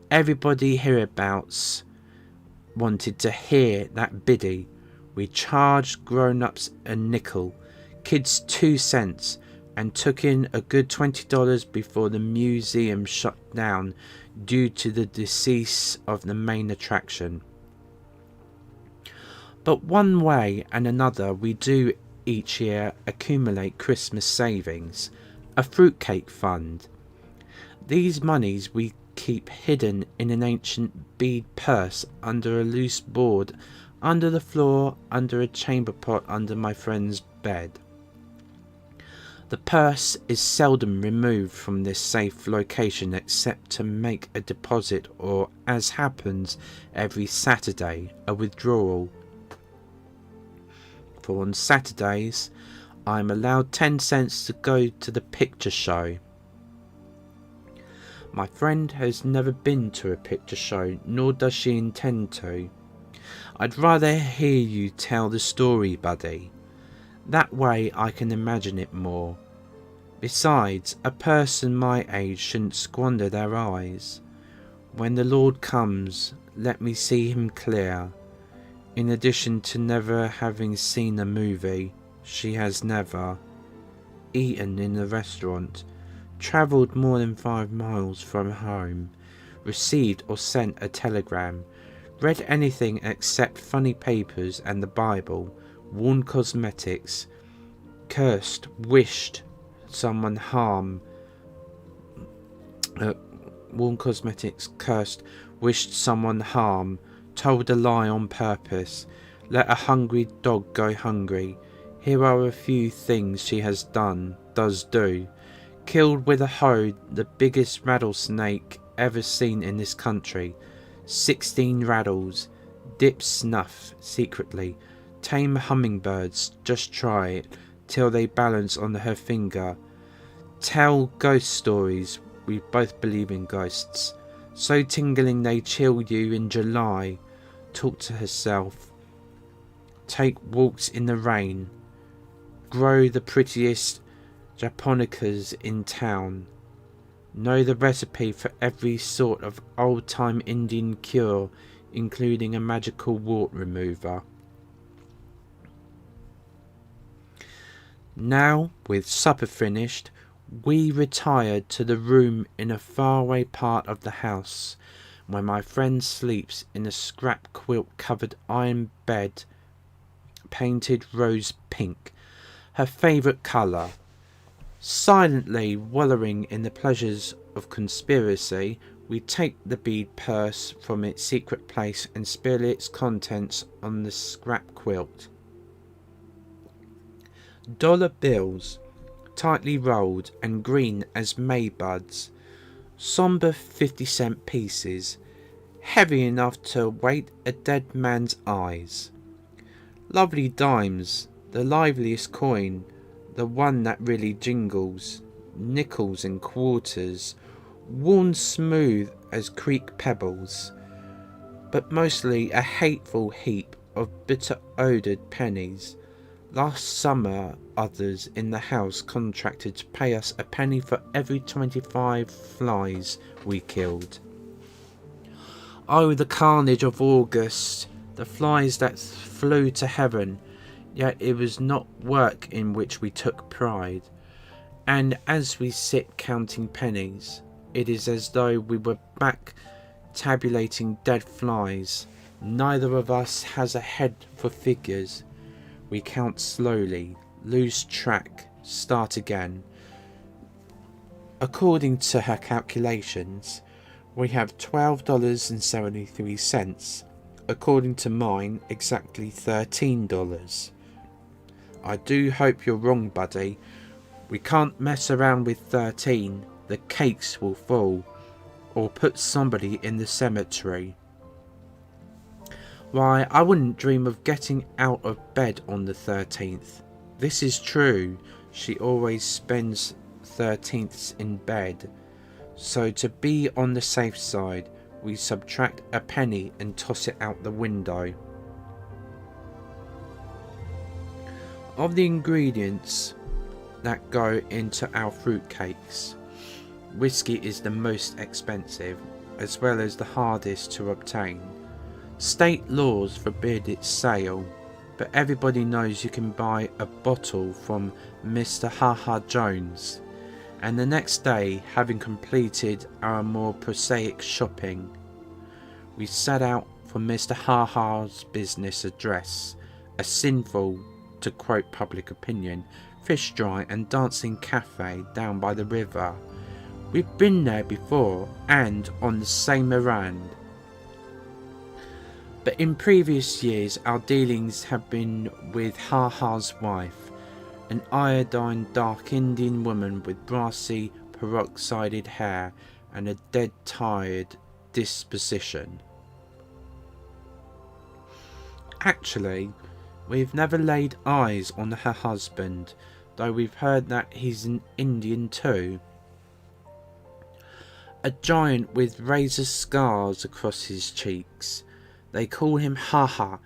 Everybody hereabouts wanted to hear that biddy. We charged grown-ups a nickel, kids 2 cents, and took in a good $20 before the museum shut down due to the decease of the main attraction. But one way and another we do each year accumulate Christmas savings, a fruitcake fund. These monies we keep hidden in an ancient bead purse under a loose board, under the floor, under a chamber pot under my friend's bed. The purse is seldom removed from this safe location except to make a deposit or, as happens every Saturday, a withdrawal. For on Saturdays I am allowed 10 cents to go to the picture show. My friend has never been to a picture show, nor does she intend to. I'd rather hear you tell the story, buddy. That way I can imagine it more. Besides, a person my age shouldn't squander their eyes. When the Lord comes, let me see him clear. In addition to never having seen a movie, she has never eaten in a restaurant, travelled more than 5 miles from home, received or sent a telegram, read anything except funny papers and the Bible, worn cosmetics, cursed, wished someone harm, worn cosmetics, cursed, wished someone harm, told a lie on purpose, let a hungry dog go hungry. Here are a few things she has done, does do. Killed with a hoe the biggest rattlesnake ever seen in this country. 16 rattles. Dip snuff secretly. Tame hummingbirds, just try it, till they balance on her finger. Tell ghost stories, we both believe in ghosts. So tingling they chill you in July. Talk to herself. Take walks in the rain. Grow the prettiest japonicas in town. Know the recipe for every sort of old-time Indian cure, including a magical wart remover. Now, with supper finished, we retired to the room in a faraway part of the house, where my friend sleeps in a scrap quilt-covered iron bed painted rose pink, her favourite colour. Silently wallowing in the pleasures of conspiracy, we take the bead purse from its secret place and spill its contents on the scrap quilt. Dollar bills, tightly rolled and green as May buds, sombre 50-cent pieces, heavy enough to weight a dead man's eyes. Lovely dimes, the liveliest coin, the one that really jingles, nickels and quarters, worn smooth as creek pebbles, but mostly a hateful heap of bitter-odoured pennies. Last summer others in the house contracted to pay us a penny for every 25 flies we killed. Oh, the carnage of August, the flies that flew to heaven, yet it was not work in which we took pride. And as we sit counting pennies, it is as though we were back tabulating dead flies. Neither of us has a head for figures. We count slowly, lose track, start again. According to her calculations, we have $12.73. According to mine, exactly $13. I do hope you're wrong, buddy. We can't mess around with 13. The cakes will fall. Or put somebody in the cemetery. Why, I wouldn't dream of getting out of bed on the 13th. This is true. She always spends 13ths in bed. So to be on the safe side, we subtract a penny and toss it out the window. Of the ingredients that go into our fruitcakes, whiskey is the most expensive, as well as the hardest to obtain. State laws forbid its sale, but everybody knows you can buy a bottle from Mr. Haha Jones. And the next day, having completed our more prosaic shopping, we set out for Mr. Haha's business address, a sinful, to quote public opinion, fish dry and dancing cafe down by the river. We've been there before and on the same errand. But in previous years our dealings have been with Haha's wife, an iodine dark Indian woman with brassy peroxided hair and a dead tired disposition. Actually, we've never laid eyes on her husband, though we've heard that he's an Indian too. A giant with razor scars across his cheeks. They call him Haha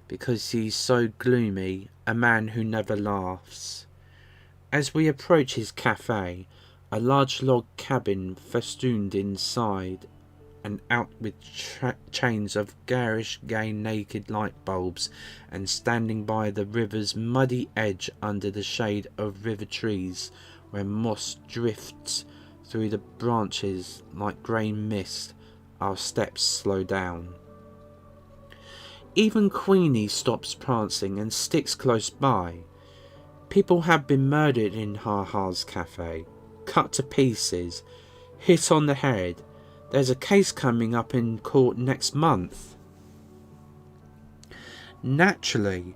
because he's so gloomy, a man who never laughs. As we approach his cafe, a large log cabin festooned inside and out with chains of garish gay naked light bulbs, and standing by the river's muddy edge under the shade of river trees, where moss drifts through the branches like grey mist, our steps slow down. Even Queenie stops prancing and sticks close by. People have been murdered in Ha Ha's cafe, cut to pieces, hit on the head. There's a case coming up in court next month. Naturally,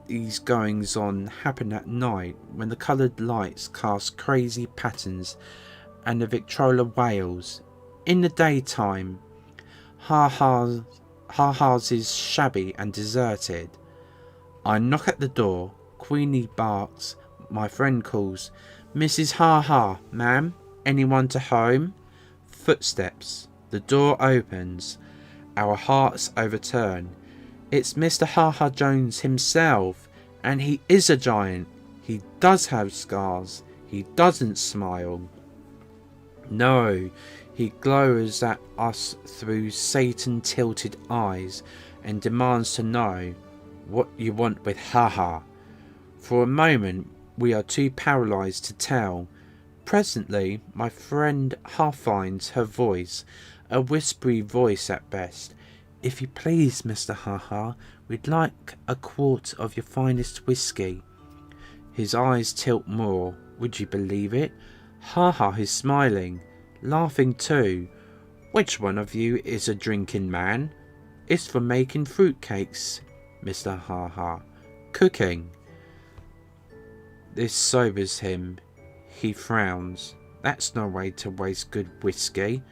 these goings on happen at night when the coloured lights cast crazy patterns and the Victrola wails. In the daytime, Ha Ha's is shabby and deserted. I knock at the door. Queenie barks. My friend calls, "Mrs. Ha Ha, ma'am, anyone to home?" Footsteps. The door opens. Our hearts overturn. It's Mr. Ha Ha Jones himself, and he is a giant. He does have scars. He doesn't smile. No, he glowers at us through Satan-tilted eyes and demands to know what you want with Ha Ha. For a moment we are too paralysed to tell. Presently my friend half finds her voice, a whispery voice at best. "If you please, Mr. Ha Ha, we'd like a quart of your finest whisky." His eyes tilt more. Would you believe it? Ha Ha is smiling, laughing too. "Which one of you is a drinking man?" "It's for making fruitcakes, Mr. Ha Ha." "Cooking." This sobers him. He frowns. That's no way to waste good whisky.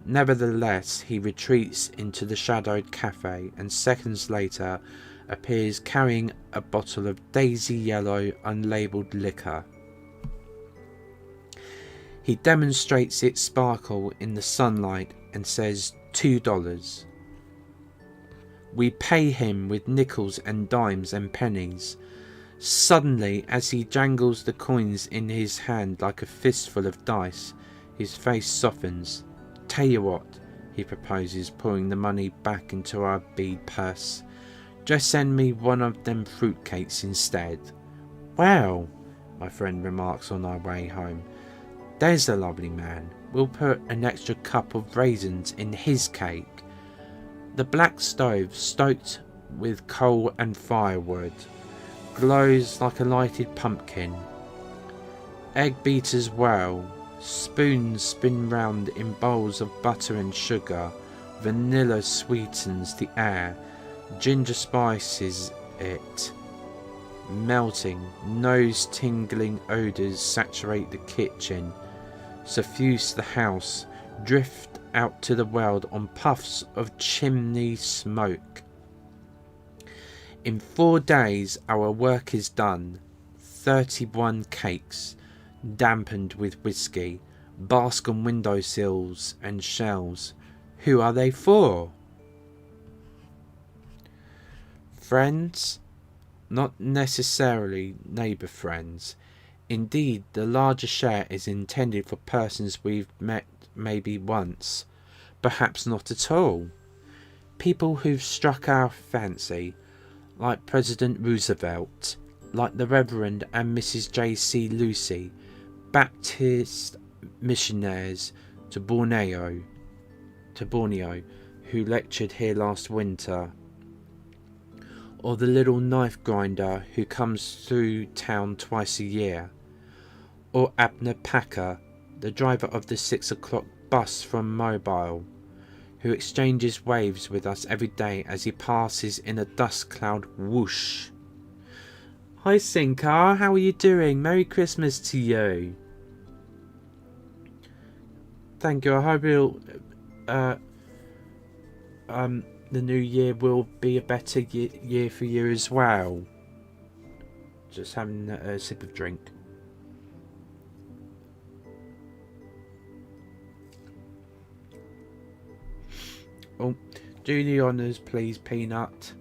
Nevertheless, he retreats into the shadowed cafe and seconds later appears carrying a bottle of daisy yellow unlabelled liquor. He demonstrates its sparkle in the sunlight and says $2. We pay him with nickels and dimes and pennies. Suddenly, as he jangles the coins in his hand like a fistful of dice, his face softens. "Tell you what," he proposes, pouring the money back into our bead purse. "Just send me one of them fruitcakes instead." "Well," my friend remarks on our way home, "there's a lovely man. We'll put an extra cup of raisins in his cake." The black stove, stoked with coal and firewood, glows like a lighted pumpkin. Egg beaters whirl. Spoons spin round in bowls of butter and sugar. Vanilla sweetens the air. Ginger spices it. Melting, nose-tingling odours saturate the kitchen, suffuse the house, drift out to the world on puffs of chimney smoke. In 4 days our work is done. 31 cakes, dampened with whisky, bask on windowsills and shelves. Who are they for? Friends? Not necessarily neighbour friends. Indeed, the larger share is intended for persons we've met maybe once, perhaps not at all. People who've struck our fancy, like President Roosevelt, like the Reverend and Mrs. J.C. Lucy, Baptist missionaries to Borneo, who lectured here last winter, or the little knife grinder who comes through town twice a year, or Abner Packer, the driver of the 6 o'clock bus from Mobile, who exchanges waves with us every day as he passes in a dust cloud whoosh. "Hi Sinkar, how are you doing? Merry Christmas to you." Thank you. I hope the new year will be a better year for you as well. Just having a sip of drink. Oh, do the honours, please, Peanut.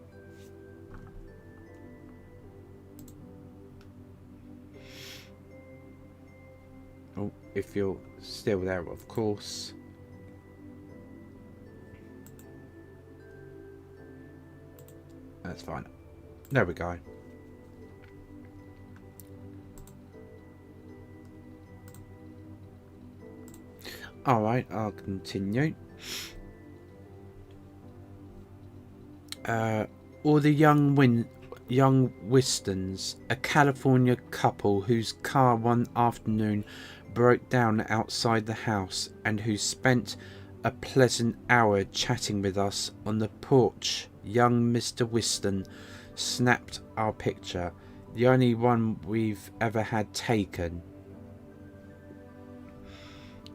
if you're still there, of course. That's fine. There we go. Alright, I'll continue. Or the young Wistons, a California couple whose car one afternoon broke down outside the house and who spent a pleasant hour chatting with us on the porch. Young Mr. Wiston snapped our picture, the only one we've ever had taken.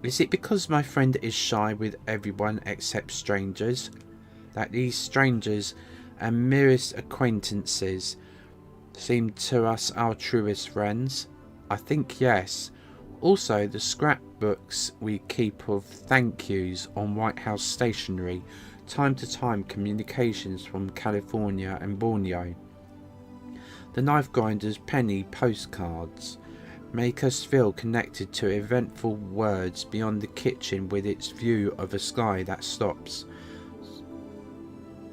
Is it because my friend is shy with everyone except strangers that these strangers and merest acquaintances seem to us our truest friends? I think yes. Also, the scrapbooks we keep of thank yous on White House stationery, time to time communications from California and Borneo, the knife grinder's penny postcards, make us feel connected to eventful words beyond the kitchen with its view of a sky that stops.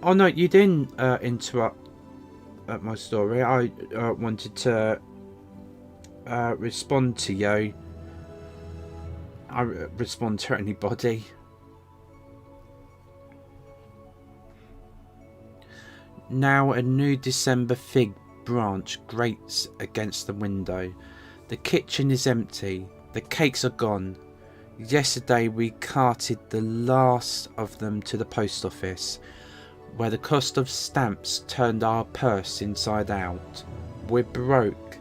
Oh no, you didn't interrupt my story. I wanted to respond to you. I respond to anybody. Now a new December fig branch grates against the window. The kitchen is empty. The cakes are gone. Yesterday we carted the last of them to the post office, where the cost of stamps turned our purse inside out. We're broke.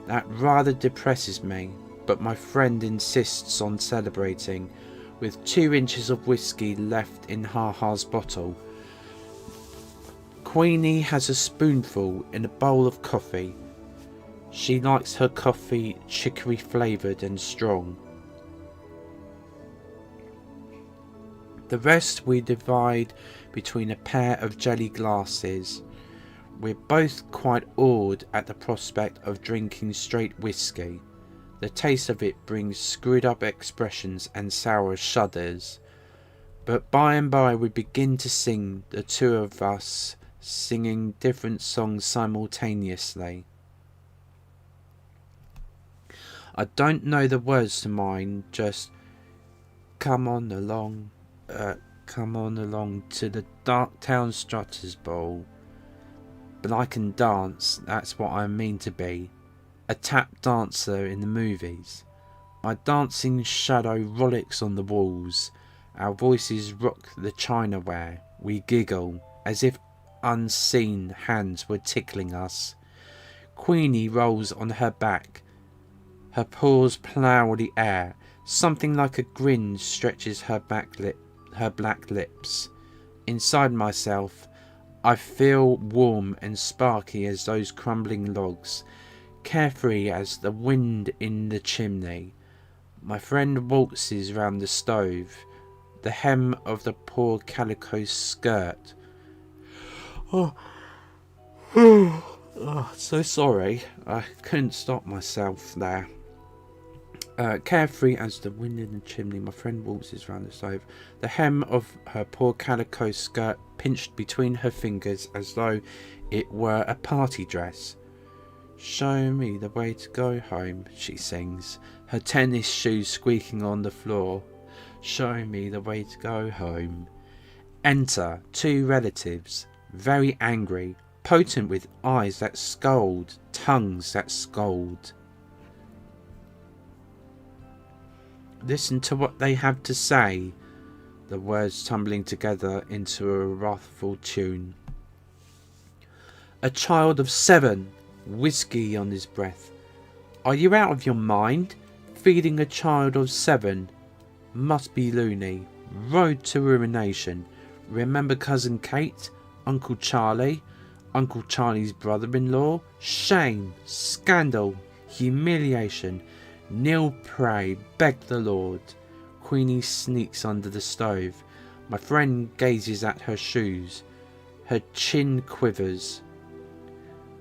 That rather depresses me, but my friend insists on celebrating, with 2 inches of whiskey left in Ha-Ha's bottle. Queenie has a spoonful in a bowl of coffee. She likes her coffee chicory flavoured and strong. The rest we divide between a pair of jelly glasses. We're both quite awed at the prospect of drinking straight whiskey. The taste of it brings screwed up expressions and sour shudders. But by and by we begin to sing, the two of us singing different songs simultaneously. I don't know the words to mine, just come on along to the Dark Town Strutters Ball. But I can dance, that's what I mean to be. A tap dancer in the movies. My dancing shadow rollicks on the walls. Our voices rock the chinaware. We giggle, as if unseen hands were tickling us. Queenie rolls on her back. Her paws plough the air. Something like a grin stretches her black lips. Inside myself, I feel warm and sparky as those crumbling logs, carefree as the wind in the chimney. My friend waltzes round the stove, the hem of the poor calico skirt. Oh, so sorry. I couldn't stop myself there. Carefree as the wind in the chimney, my friend waltzes round the stove, the hem of her poor calico skirt pinched between her fingers as though it were a party dress. Show me the way to go home, she sings, her tennis shoes squeaking on the floor. Show me the way to go home. Enter 2 relatives, very angry, potent with eyes that scold, tongues that scold. Listen to what they have to say, the words tumbling together into a wrathful tune. A child of 7, whiskey on his breath. Are you out of your mind? Feeding a child of 7 must be loony. Road to ruination. Remember Cousin Kate, Uncle Charlie, Uncle Charlie's brother-in-law? Shame, scandal, humiliation. Kneel, pray, beg the Lord. Queenie sneaks under the stove. My friend gazes at her shoes. Her chin quivers.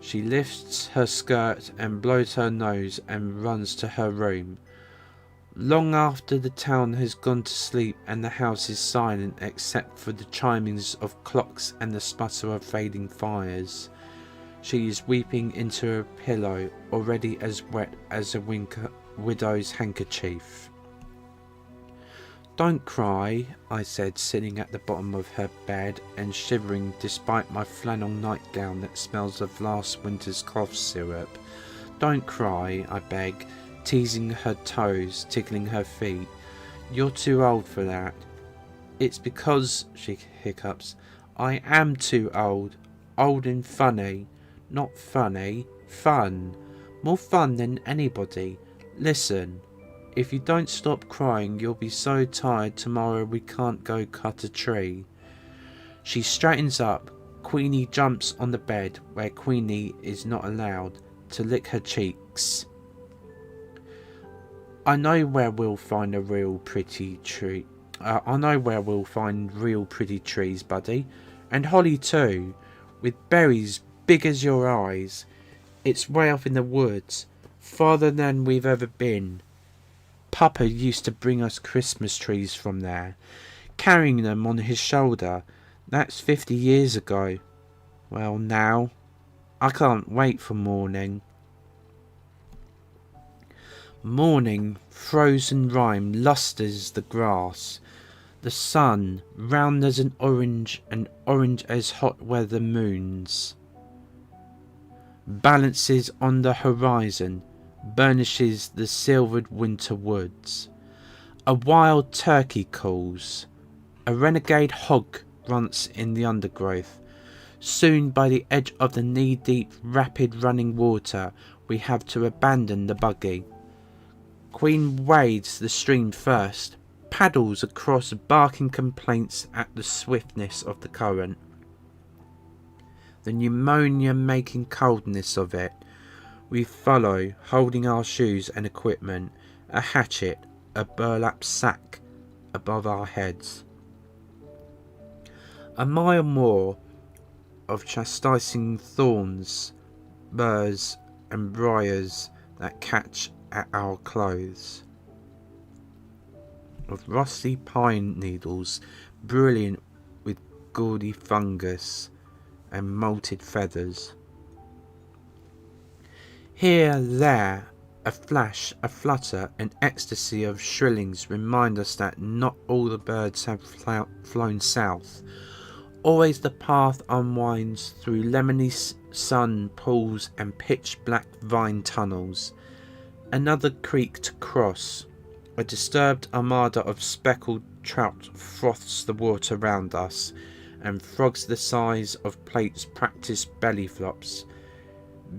She lifts her skirt and blows her nose and runs to her room. Long after the town has gone to sleep and the house is silent except for the chimings of clocks and the sputter of fading fires, she is weeping into her pillow, already as wet as a widow's handkerchief. "Don't cry," I said, sitting at the bottom of her bed and shivering despite my flannel nightgown that smells of last winter's cough syrup. "Don't cry," I beg, teasing her toes, tickling her feet. "You're too old for that." "It's because," she hiccups, "I am too old. Old and funny. Not funny. Fun. More fun than anybody. Listen. If you don't stop crying, you'll be so tired tomorrow we can't go cut a tree." She straightens up. Queenie jumps on the bed, where Queenie is not allowed, to lick her cheeks. I know where we'll find real pretty trees, buddy. And holly too, with berries big as your eyes. It's way off in the woods, farther than we've ever been. Papa used to bring us Christmas trees from there, carrying them on his shoulder. That's 50 years ago. Well, now, I can't wait for morning. Morning, frozen rime, lustres the grass. The sun, round as an orange, and orange as hot weather moons, balances on the horizon, burnishes the silvered winter woods. A wild turkey calls. A renegade hog grunts in the undergrowth. Soon, by the edge of the knee-deep, rapid running water, we have to abandon the buggy. Queen wades the stream first, paddles across, barking complaints at the swiftness of the current, the pneumonia-making coldness of it. We follow, holding our shoes and equipment, a hatchet, a burlap sack above our heads. A mile more of chastising thorns, burrs and briars that catch at our clothes, of rusty pine needles brilliant with gaudy fungus and molted feathers. Here, there, a flash, a flutter, an ecstasy of shrillings remind us that not all the birds have flown south. Always the path unwinds through lemony sun pools and pitch-black vine tunnels. Another creek to cross. A disturbed armada of speckled trout froths the water round us, and frogs the size of plates practice belly flops.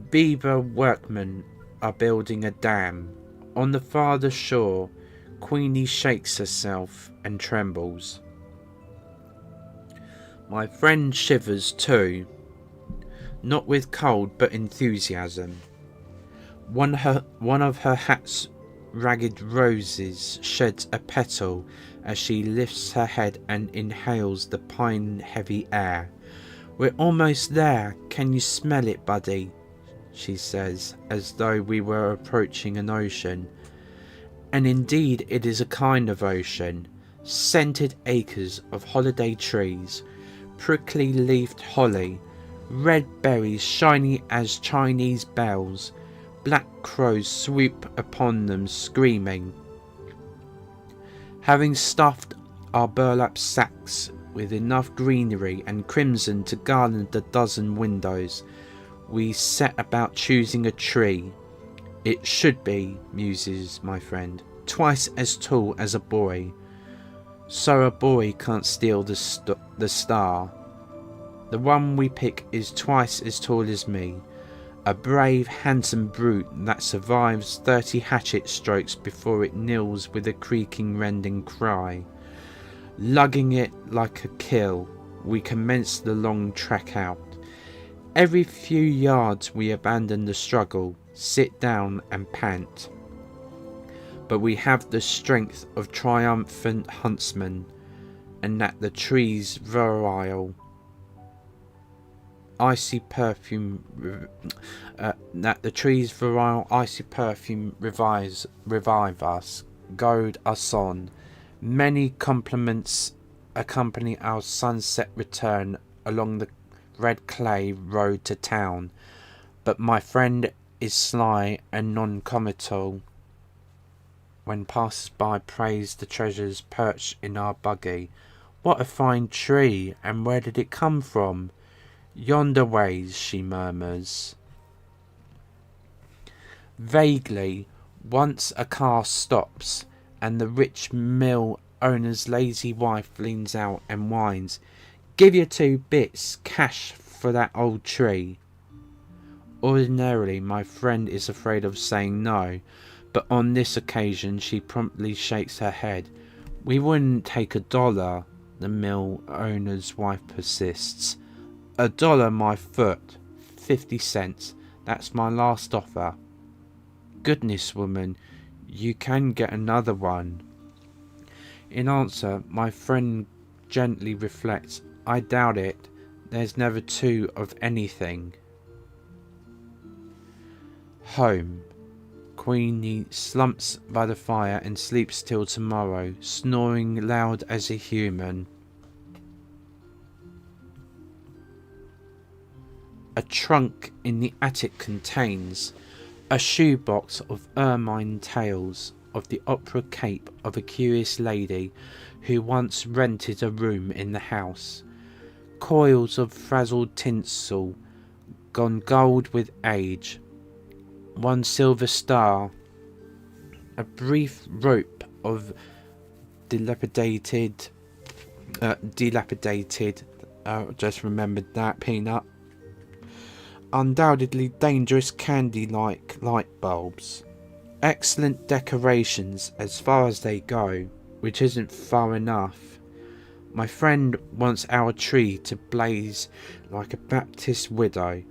Beaver workmen are building a dam. On the farther shore, Queenie shakes herself and trembles. My friend shivers too, not with cold but enthusiasm. One of her hat's ragged roses sheds a petal as she lifts her head and inhales the pine-heavy air. "We're almost there. Can you smell it, buddy?" she says, as though we were approaching an ocean. And indeed it is a kind of ocean. Scented acres of holiday trees, prickly-leafed holly, red berries shiny as Chinese bells. Black crows swoop upon them screaming. Having stuffed our burlap sacks with enough greenery and crimson to garland a dozen windows, we set about choosing a tree. It should be, muses my friend, twice as tall as a boy, so a boy can't steal the star. The one we pick is twice as tall as me, a brave, handsome brute that survives 30 hatchet strokes before it kneels with a creaking, rending cry. Lugging it like a kill, we commence the long trek out. Every few yards we abandon the struggle, sit down and pant. But we have the strength of triumphant huntsmen, and that the tree's virile icy perfume revive us. goad us on. Many compliments accompany our sunset return along the red clay road to town, but my friend is sly and non-committal. When passers-by praise the treasures perched in our buggy. What a fine tree, and where did it come from? Yonder ways, she murmurs. Vaguely, once a car stops, and the rich mill owner's lazy wife leans out and whines, "Give you 2 bits cash for that old tree." Ordinarily, my friend is afraid of saying no, but on this occasion she promptly shakes her head. "We wouldn't take $1, the mill owner's wife persists. $1 my foot, 50 cents. That's my last offer." "Goodness, woman, you can get another one." In answer, my friend gently reflects, "I doubt it. There's never 2 of anything." Home. Queenie slumps by the fire and sleeps till tomorrow, snoring loud as a human. A trunk in the attic contains a shoebox of ermine tales of the opera cape of a curious lady who once rented a room in the house, coils of frazzled tinsel gone gold with age, 1 silver star, a brief rope of dilapidated, just remembered that, Peanut, undoubtedly dangerous candy-like light bulbs, excellent decorations as far as they go, which isn't far enough. My friend wants our tree to blaze like a Baptist widow,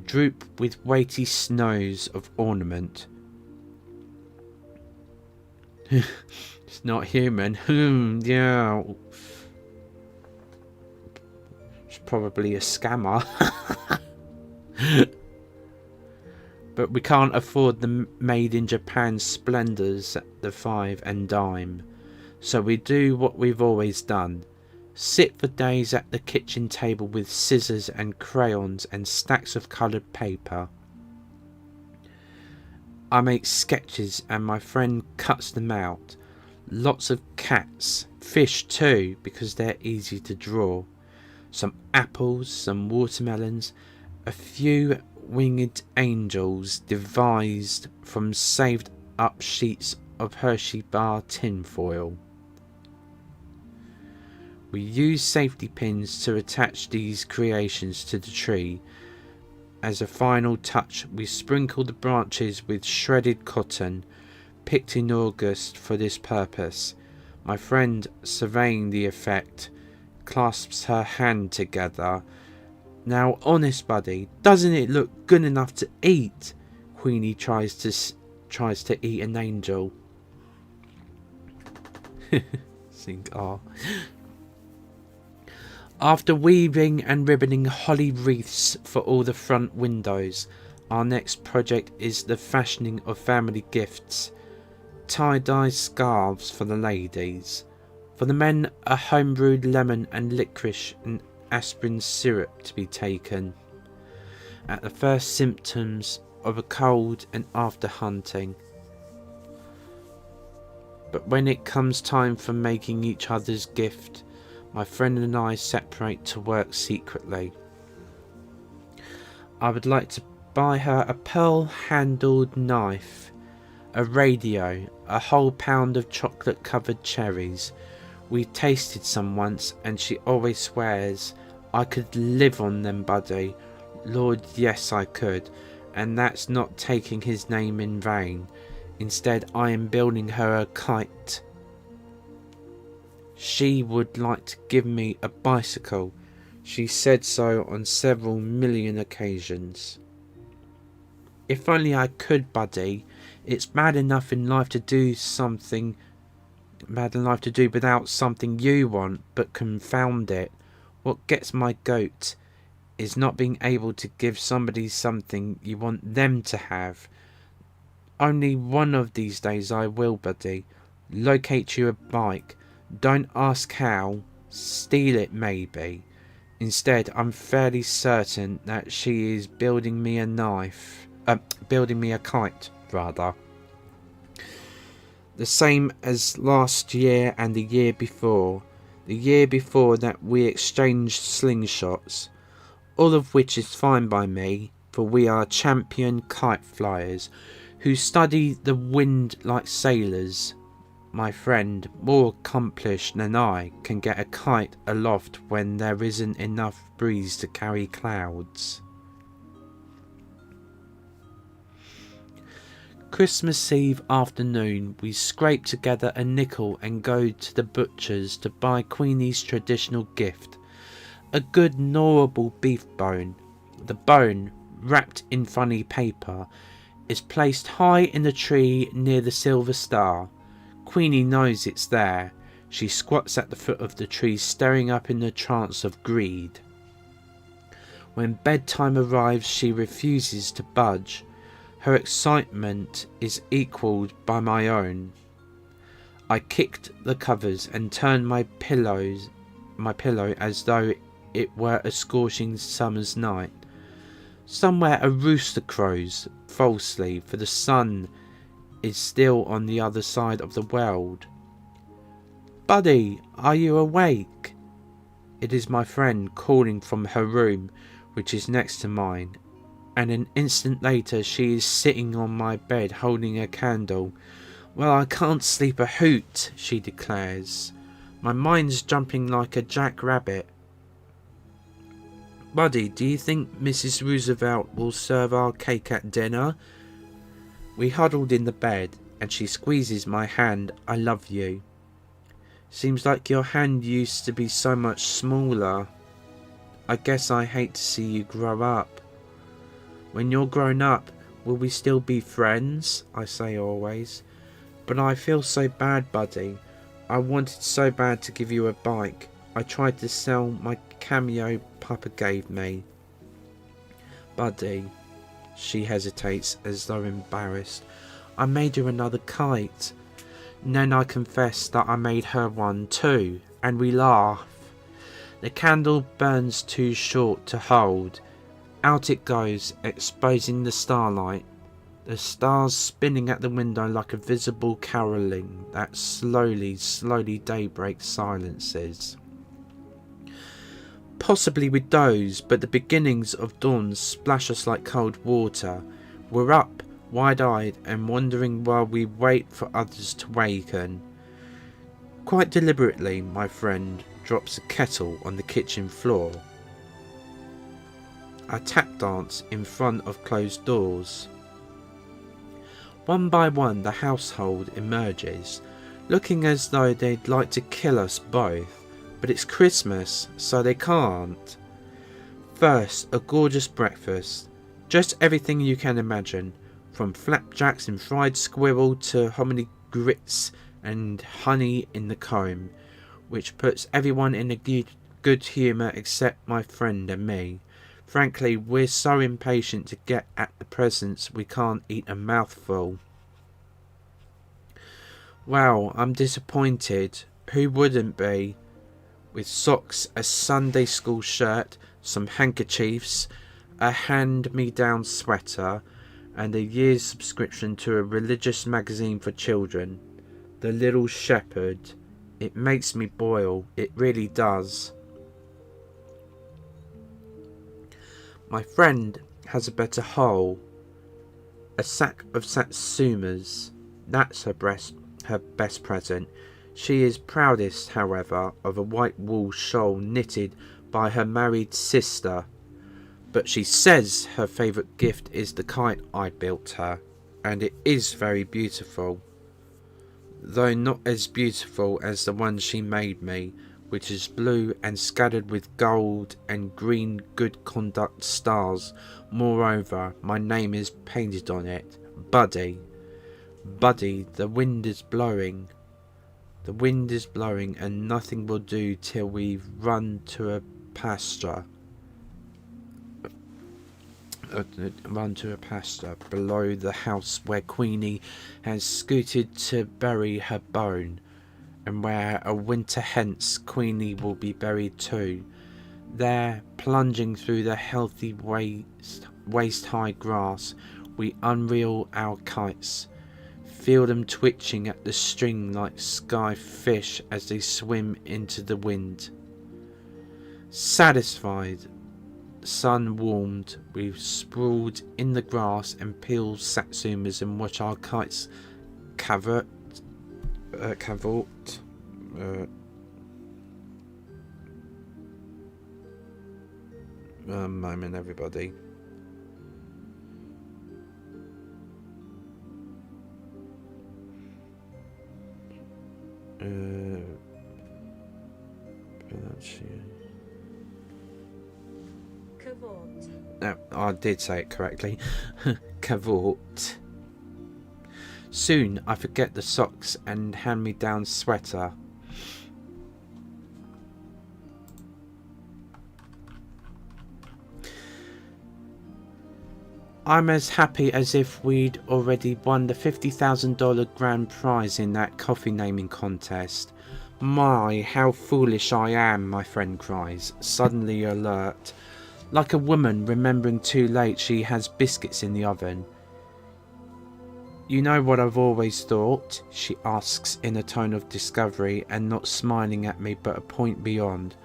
droop with weighty snows of ornament. It's not human. Yeah. It's probably a scammer. But we can't afford the made in Japan splendours at the 5 and dime. So we do what we've always done. Sit for days at the kitchen table with scissors and crayons and stacks of coloured paper. I make sketches and my friend cuts them out. Lots of cats, fish too, because they're easy to draw. Some apples, some watermelons, a few winged angels devised from saved up sheets of Hershey bar tinfoil. We use safety pins to attach these creations to the tree. As a final touch, we sprinkle the branches with shredded cotton, picked in August for this purpose. My friend, surveying the effect, clasps her hand together. "Now, honest, buddy, doesn't it look good enough to eat?" Queenie tries to eat an angel. Think, oh. After weaving and ribboning holly wreaths for all the front windows, our next project is the fashioning of family gifts. Tie-dye scarves for the ladies. For the men, a homebrewed lemon and licorice and aspirin syrup to be taken at the first symptoms of a cold and after hunting. But when it comes time for making each other's gift, my friend and I separate to work secretly. I would like to buy her a pearl-handled knife, a radio, a whole pound of chocolate-covered cherries. We tasted some once and she always swears, "I could live on them, buddy." Lord, yes I could, and that's not taking his name in vain. Instead, I am building her a kite. She would like to give me a bicycle. She said so on several million occasions. If only I could, buddy. It's bad enough in life to do without something you want, but confound it, what gets my goat is not being able to give somebody something you want them to have. Only one of these days I will, buddy. locate you a bike. Don't ask how. Steal it maybe. Instead, I'm fairly certain that she is building me a kite, rather. The same as last year and the year before. The year before that we exchanged slingshots. All of which is fine by me, for we are champion kite flyers who study the wind like sailors. My friend, more accomplished than I, can get a kite aloft when there isn't enough breeze to carry clouds. Christmas Eve afternoon, we scrape together a nickel and go to the butcher's to buy Queenie's traditional gift, a good gnawable beef bone. The bone, wrapped in funny paper, is placed high in the tree near the silver star. Queenie knows it's there. She squats at the foot of the tree, staring up in a trance of greed. When bedtime arrives, she refuses to budge. Her excitement is equalled by my own. I kicked the covers and turned my pillow as though it were a scorching summer's night. Somewhere a rooster crows, falsely, for the sun is still on the other side of the world. Buddy, are you awake? It is my friend calling from her room, which is next to mine, and an instant later she is sitting on my bed holding a candle. Well, I can't sleep a hoot, she declares. My mind's jumping like a jackrabbit. Buddy, do you think Mrs. Roosevelt will serve our cake at dinner? We huddled in the bed, and she squeezes my hand. I love you. Seems like your hand used to be so much smaller. I guess I hate to see you grow up. When you're grown up, will we still be friends? I say always. But I feel so bad, Buddy. I wanted so bad to give you a bike. I tried to sell my cameo Papa gave me. Buddy, she hesitates as though embarrassed. I made her another kite. And then I confess that I made her one too, and we laugh. The candle burns too short to hold. Out it goes, exposing the starlight. The stars spinning at the window like a visible caroling that slowly daybreak silences. Possibly we doze, but the beginnings of dawn splash us like cold water. We're up, wide-eyed and wondering while we wait for others to waken. Quite deliberately, my friend drops a kettle on the kitchen floor. I tap dance in front of closed doors. One by one the household emerges, looking as though they'd like to kill us both, but it's Christmas, so they can't. First, a gorgeous breakfast, just everything you can imagine, from flapjacks and fried squirrel to hominy grits and honey in the comb, which puts everyone in a good humour except my friend and me. Frankly, we're so impatient to get at the presents we can't eat a mouthful. Wow, I'm disappointed. Who wouldn't be? With socks, a Sunday school shirt, some handkerchiefs, a hand-me-down sweater, and a year's subscription to a religious magazine for children. The Little Shepherd. It makes me boil. It really does. My friend has a better haul. A sack of satsumas. That's her best present. She is proudest, however, of a white wool shawl knitted by her married sister. But she says her favourite gift is the kite I built her, and it is very beautiful. Though not as beautiful as the one she made me, which is blue and scattered with gold and green good conduct stars. Moreover, my name is painted on it, Buddy. Buddy, the wind is blowing. The wind is blowing and nothing will do till we run to a pasture. run to a pasture below the house where Queenie has scooted to bury her bone, and where a winter hence Queenie will be buried too. There, plunging through the healthy waist-high grass, we unreel our kites, feel them twitching at the string like sky fish as they swim into the wind. Satisfied, sun warmed, we sprawled in the grass and peel satsumas and watch our kites cavort. Moment, everybody. Cavort. No, I did say it correctly. Cavort. Soon I forget the socks and hand-me-down sweater. I'm as happy as if we'd already won the $50,000 grand prize in that coffee naming contest. My, how foolish I am, my friend cries, suddenly alert, like a woman remembering too late she has biscuits in the oven. You know what I've always thought? She asks in a tone of discovery and not smiling at me but a point beyond.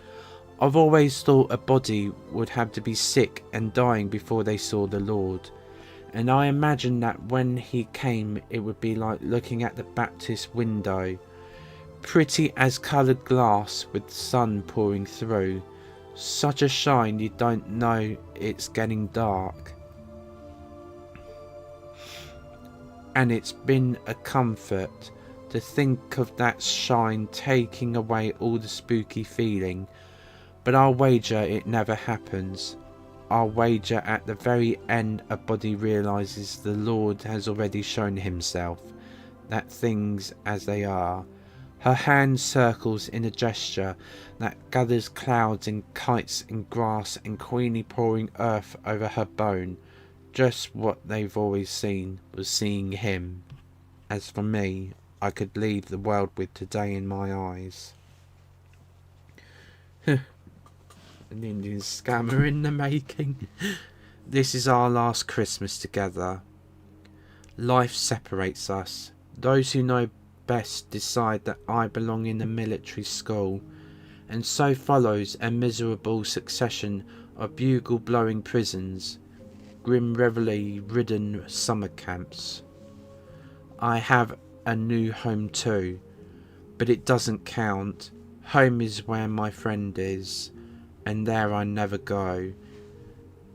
I've always thought a body would have to be sick and dying before they saw the Lord. And I imagined that when he came it would be like looking at the Baptist window. Pretty as coloured glass with the sun pouring through. Such a shine you don't know it's getting dark. And it's been a comfort to think of that shine taking away all the spooky feeling. But I'll wager it never happens. I'll wager at the very end a body realises the Lord has already shown himself, that things as they are. Her hand circles in a gesture that gathers clouds and kites and grass and Queenie pouring earth over her bone. Just what they've always seen was seeing him. As for me, I could leave the world with today in my eyes. An Indian scammer in the making. This is our last Christmas together. Life separates us. Those who know best decide that I belong in a military school, and so follows a miserable succession of bugle-blowing prisons, grim reveille-ridden summer camps. I have a new home too, but it doesn't count. Home is where my friend is, and there I never go.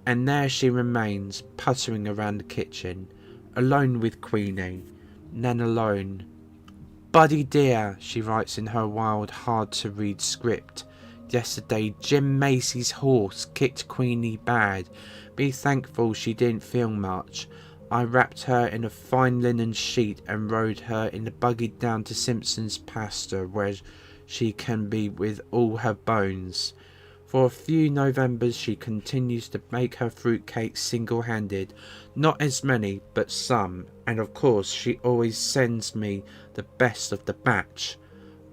And there she remains, puttering around the kitchen, alone with Queenie, then alone. Buddy dear, she writes in her wild, hard-to-read script. Yesterday, Jim Macy's horse kicked Queenie bad. Be thankful she didn't feel much. I wrapped her in a fine linen sheet and rode her in the buggy down to Simpson's pasture, where she can be with all her bones. For a few Novembers she continues to make her fruitcakes single-handed. Not as many, but some. And of course she always sends me the best of the batch.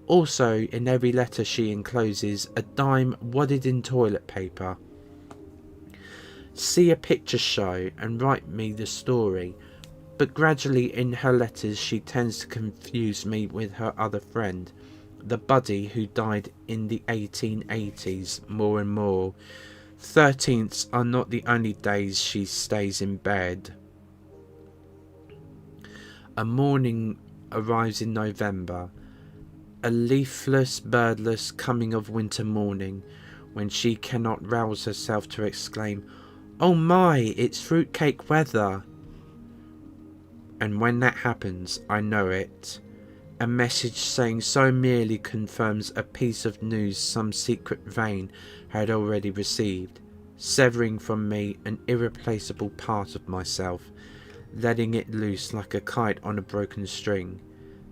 Also, in every letter she encloses a dime wadded in toilet paper. See a picture show and write me the story. But gradually in her letters she tends to confuse me with her other friend, the Buddy who died in the 1880s, more and more. 13ths are not the only days she stays in bed. A morning arrives in November, a leafless, birdless coming of winter morning, when she cannot rouse herself to exclaim, "Oh my, it's fruitcake weather!" And when that happens, I know it. A message saying so merely confirms a piece of news some secret vein had already received, severing from me an irreplaceable part of myself, letting it loose like a kite on a broken string.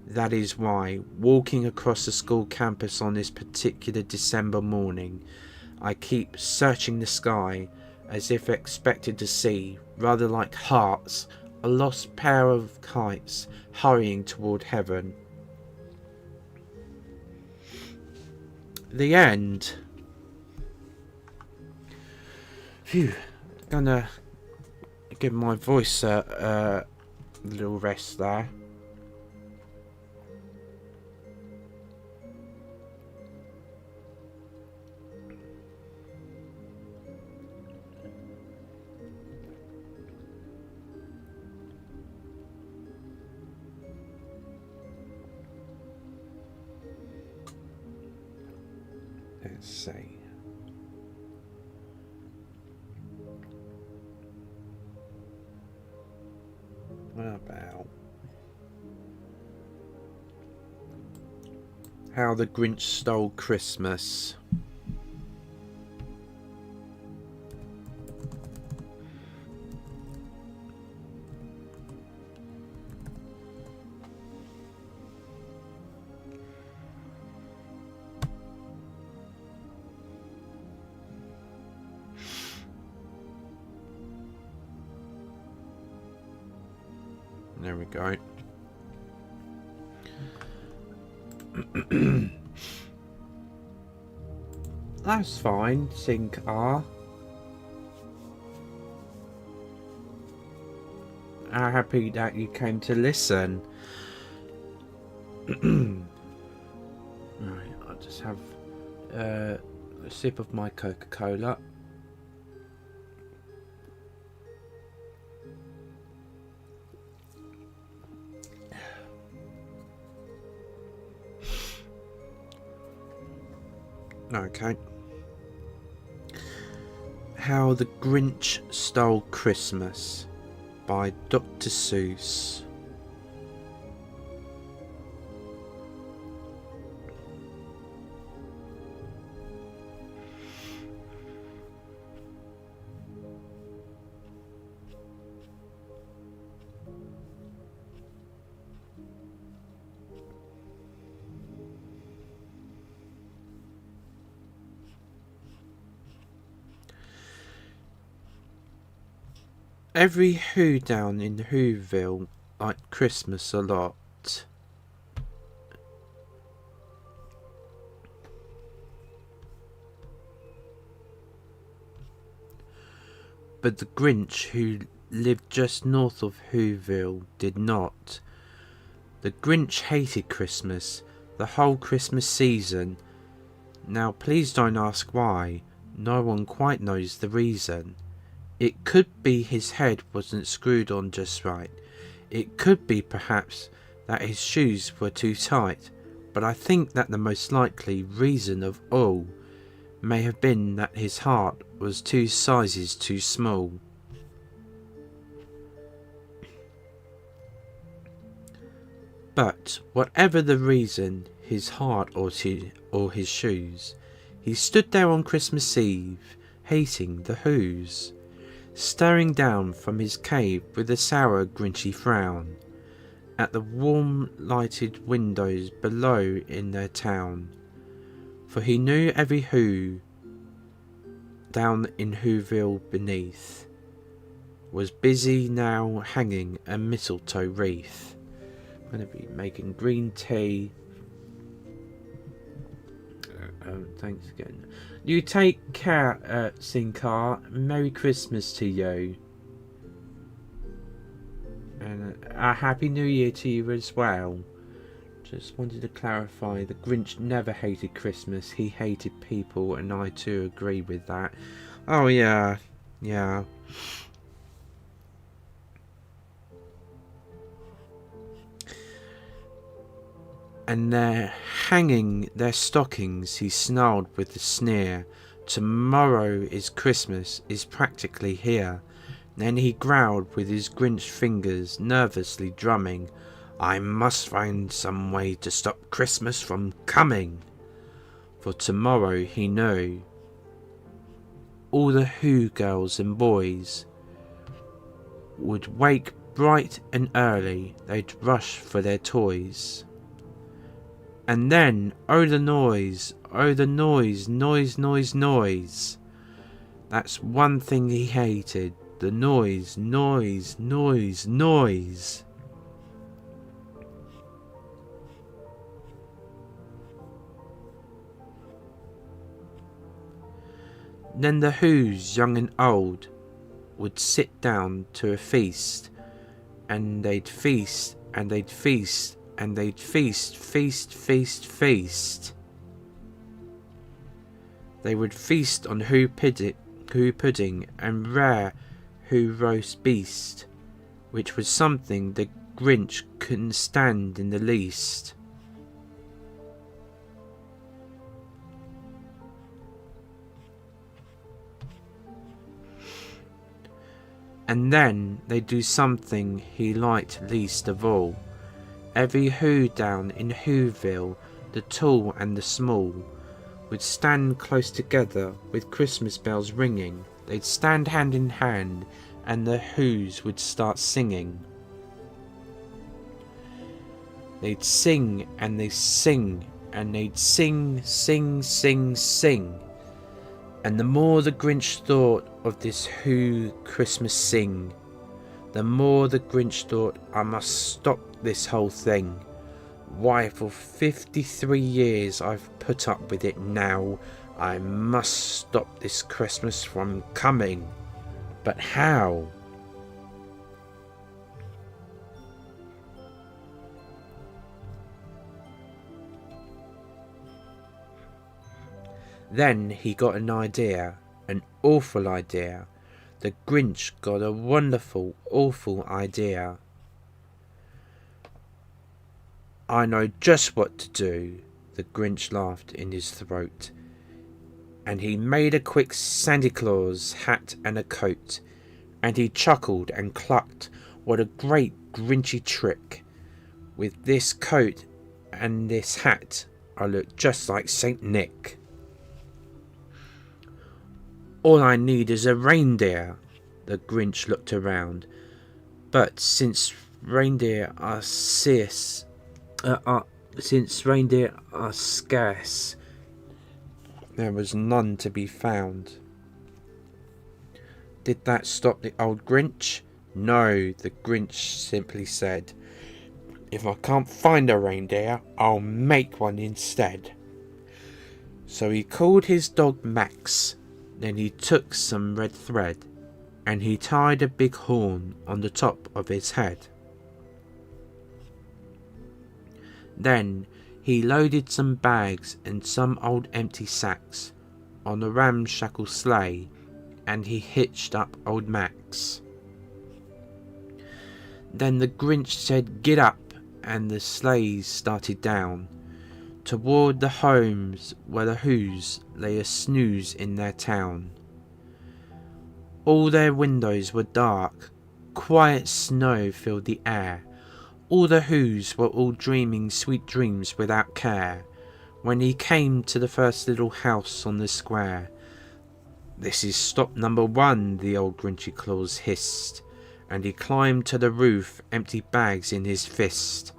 That is why, walking across the school campus on this particular December morning, I keep searching the sky, as if expected to see, rather like hearts, a lost pair of kites hurrying toward heaven. The end. Phew. Gonna give my voice a little rest there. Let's see. What about How the Grinch Stole Christmas? There we go. That's fine, Sync R. I'm happy that you came to listen. Right, I'll just have a sip of my Coca-Cola. Okay. How the Grinch Stole Christmas by Dr. Seuss. Every Who down in Whoville liked Christmas a lot. But the Grinch, who lived just north of Whoville, did not. The Grinch hated Christmas, the whole Christmas season. Now please don't ask why, no one quite knows the reason. It could be his head wasn't screwed on just right. It could be perhaps that his shoes were too tight. But I think that the most likely reason of all may have been that his heart was 2 sizes too small. But whatever the reason, his heart or his shoes, he stood there on Christmas Eve, hating the Whos, staring down from his cave with a sour, grinchy frown at the warm lighted windows below in their town. For he knew every Who down in Whoville beneath was busy now hanging a mistletoe wreath. I'm going to be making green tea. Thanks again. You take care, Sinkar. Merry Christmas to you. And a Happy New Year to you as well. Just wanted to clarify, the Grinch never hated Christmas. He hated people, and I too agree with that. Oh yeah, yeah. And they're hanging their stockings, he snarled with a sneer. Tomorrow is Christmas, is practically here. Then he growled with his Grinch fingers nervously drumming. I must find some way to stop Christmas from coming. For tomorrow, he knew, all the Who girls and boys would wake bright and early. They'd rush for their toys. And then, oh the noise, noise, noise, noise. That's one thing he hated. The noise, noise, noise, noise. Then the Who's, young and old, would sit down to a feast, and they'd feast, and they'd feast, and they'd feast, feast, feast, feast. They would feast on Who pudding and rare Who roast beast, which was something the Grinch couldn't stand in the least. And then they'd do something he liked least of all. Every Who down in Whoville, the tall and the small, would stand close together with Christmas bells ringing. They'd stand hand in hand and the Who's would start singing. They'd sing and they'd sing and they'd sing, sing, sing, sing. And the more the Grinch thought of this Who Christmas sing, the more the Grinch thought, I must stop this whole thing. Why, for 53 years I've put up with it now. I must stop this Christmas from coming. But how? Then he got an idea, an awful idea. The Grinch got a wonderful, awful idea. I know just what to do, the Grinch laughed in his throat. And he made a quick Santa Claus hat and a coat. And he chuckled and clucked, what a great Grinchy trick. With this coat and this hat, I look just like Saint Nick. All I need is a reindeer, the Grinch looked around. But since reindeer are scarce, there was none to be found. Did that stop the old Grinch? No, the Grinch simply said, if I can't find a reindeer, I'll make one instead. So he called his dog Max. Then he took some red thread, and he tied a big horn on the top of his head. Then he loaded some bags and some old empty sacks on a ramshackle sleigh, and he hitched up old Max. Then the Grinch said, "Get up," and the sleighs started down toward the homes where the Who's lay a snooze in their town. All their windows were dark, quiet snow filled the air. All the Who's were all dreaming sweet dreams without care. When he came to the first little house on the square, "This is stop number 1, the old Grinchy Claus hissed, and he climbed to the roof, empty bags in his fist.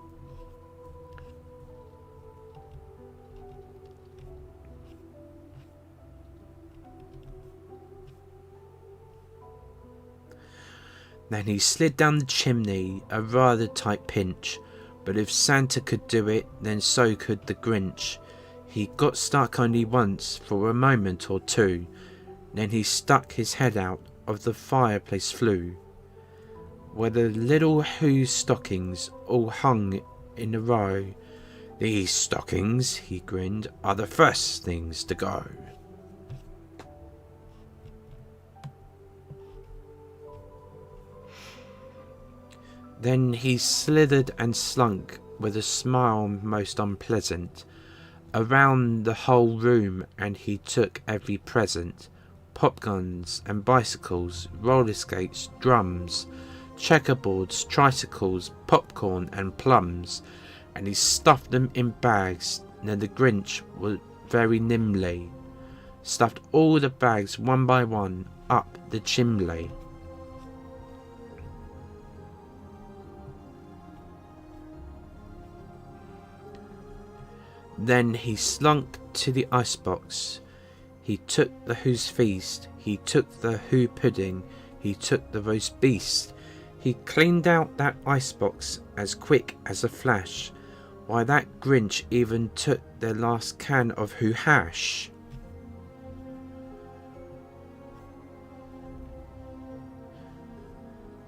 Then he slid down the chimney, a rather tight pinch, but if Santa could do it, then so could the Grinch. He got stuck only once, for a moment or two, then he stuck his head out of the fireplace flue, where the little Who's stockings all hung in a row. "These stockings," he grinned, "are the first things to go." Then he slithered and slunk, with a smile most unpleasant, around the whole room, and he took every present: pop guns and bicycles, roller skates, drums, checkerboards, tricycles, popcorn and plums, and he stuffed them in bags. Then the Grinch was very nimbly stuffed all the bags one by one up the chimney. Then he slunk to the icebox. He took the Who's feast, he took the Who pudding, he took the roast beast. He cleaned out that icebox as quick as a flash. Why, that Grinch even took their last can of Who hash.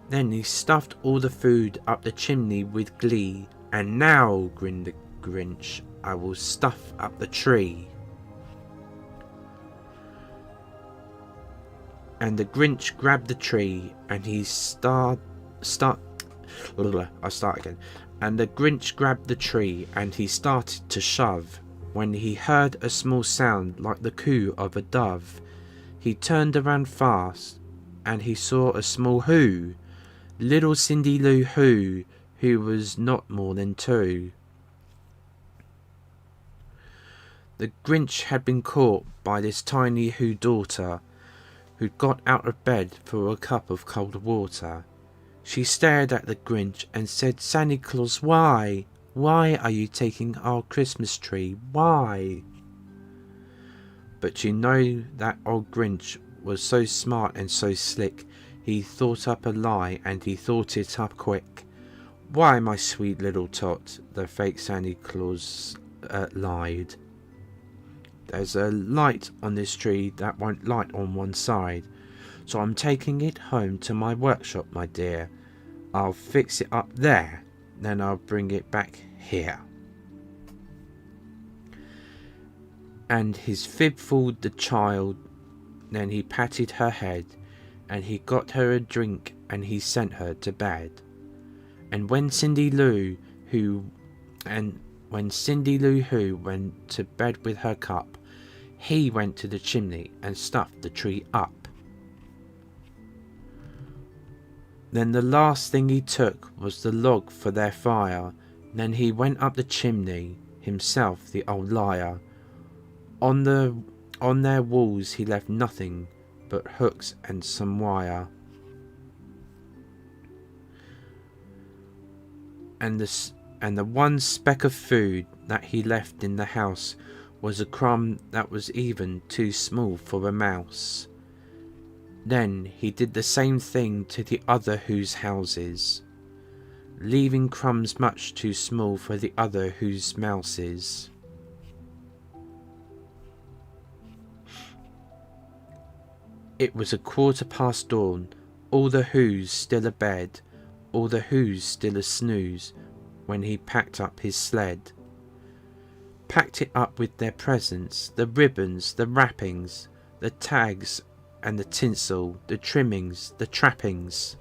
Then he stuffed all the food up the chimney with glee. And now, grinned the Grinch, I will stuff up the tree. And the Grinch grabbed the tree and he And the Grinch grabbed the tree and he started to shove, when he heard a small sound like the coo of a dove. He turned around fast and he saw a small Who, little Cindy Lou who was not more than 2. The Grinch had been caught by this tiny Who daughter, who'd got out of bed for a cup of cold water. She stared at the Grinch and said, Santa Claus, why? Why are you taking our Christmas tree? Why? But you know that old Grinch was so smart and so slick, he thought up a lie and he thought it up quick. Why, my sweet little tot, the fake Santa Claus lied. There's a light on this tree that won't light on one side, so I'm taking it home to my workshop, my dear. I'll fix it up there, then I'll bring it back here. And his fib fooled the child, then he patted her head, and he got her a drink and he sent her to bed. And when Cindy Lou Who went to bed with her cup, he went to the chimney and stuffed the tree up. Then the last thing he took was the log for their fire. Then he went up the chimney, himself the old liar. On their walls he left nothing but hooks and some wire. And the one speck of food that he left in the house was a crumb that was even too small for a mouse. Then he did the same thing to the other Who's houses, leaving crumbs much too small for the other Who's mouses. It was 1:15 dawn, all the Who's still abed, all the Who's still a snooze, when he packed up his sled. Packed it up with their presents, the ribbons, the wrappings, the tags and the tinsel, the trimmings, the trappings.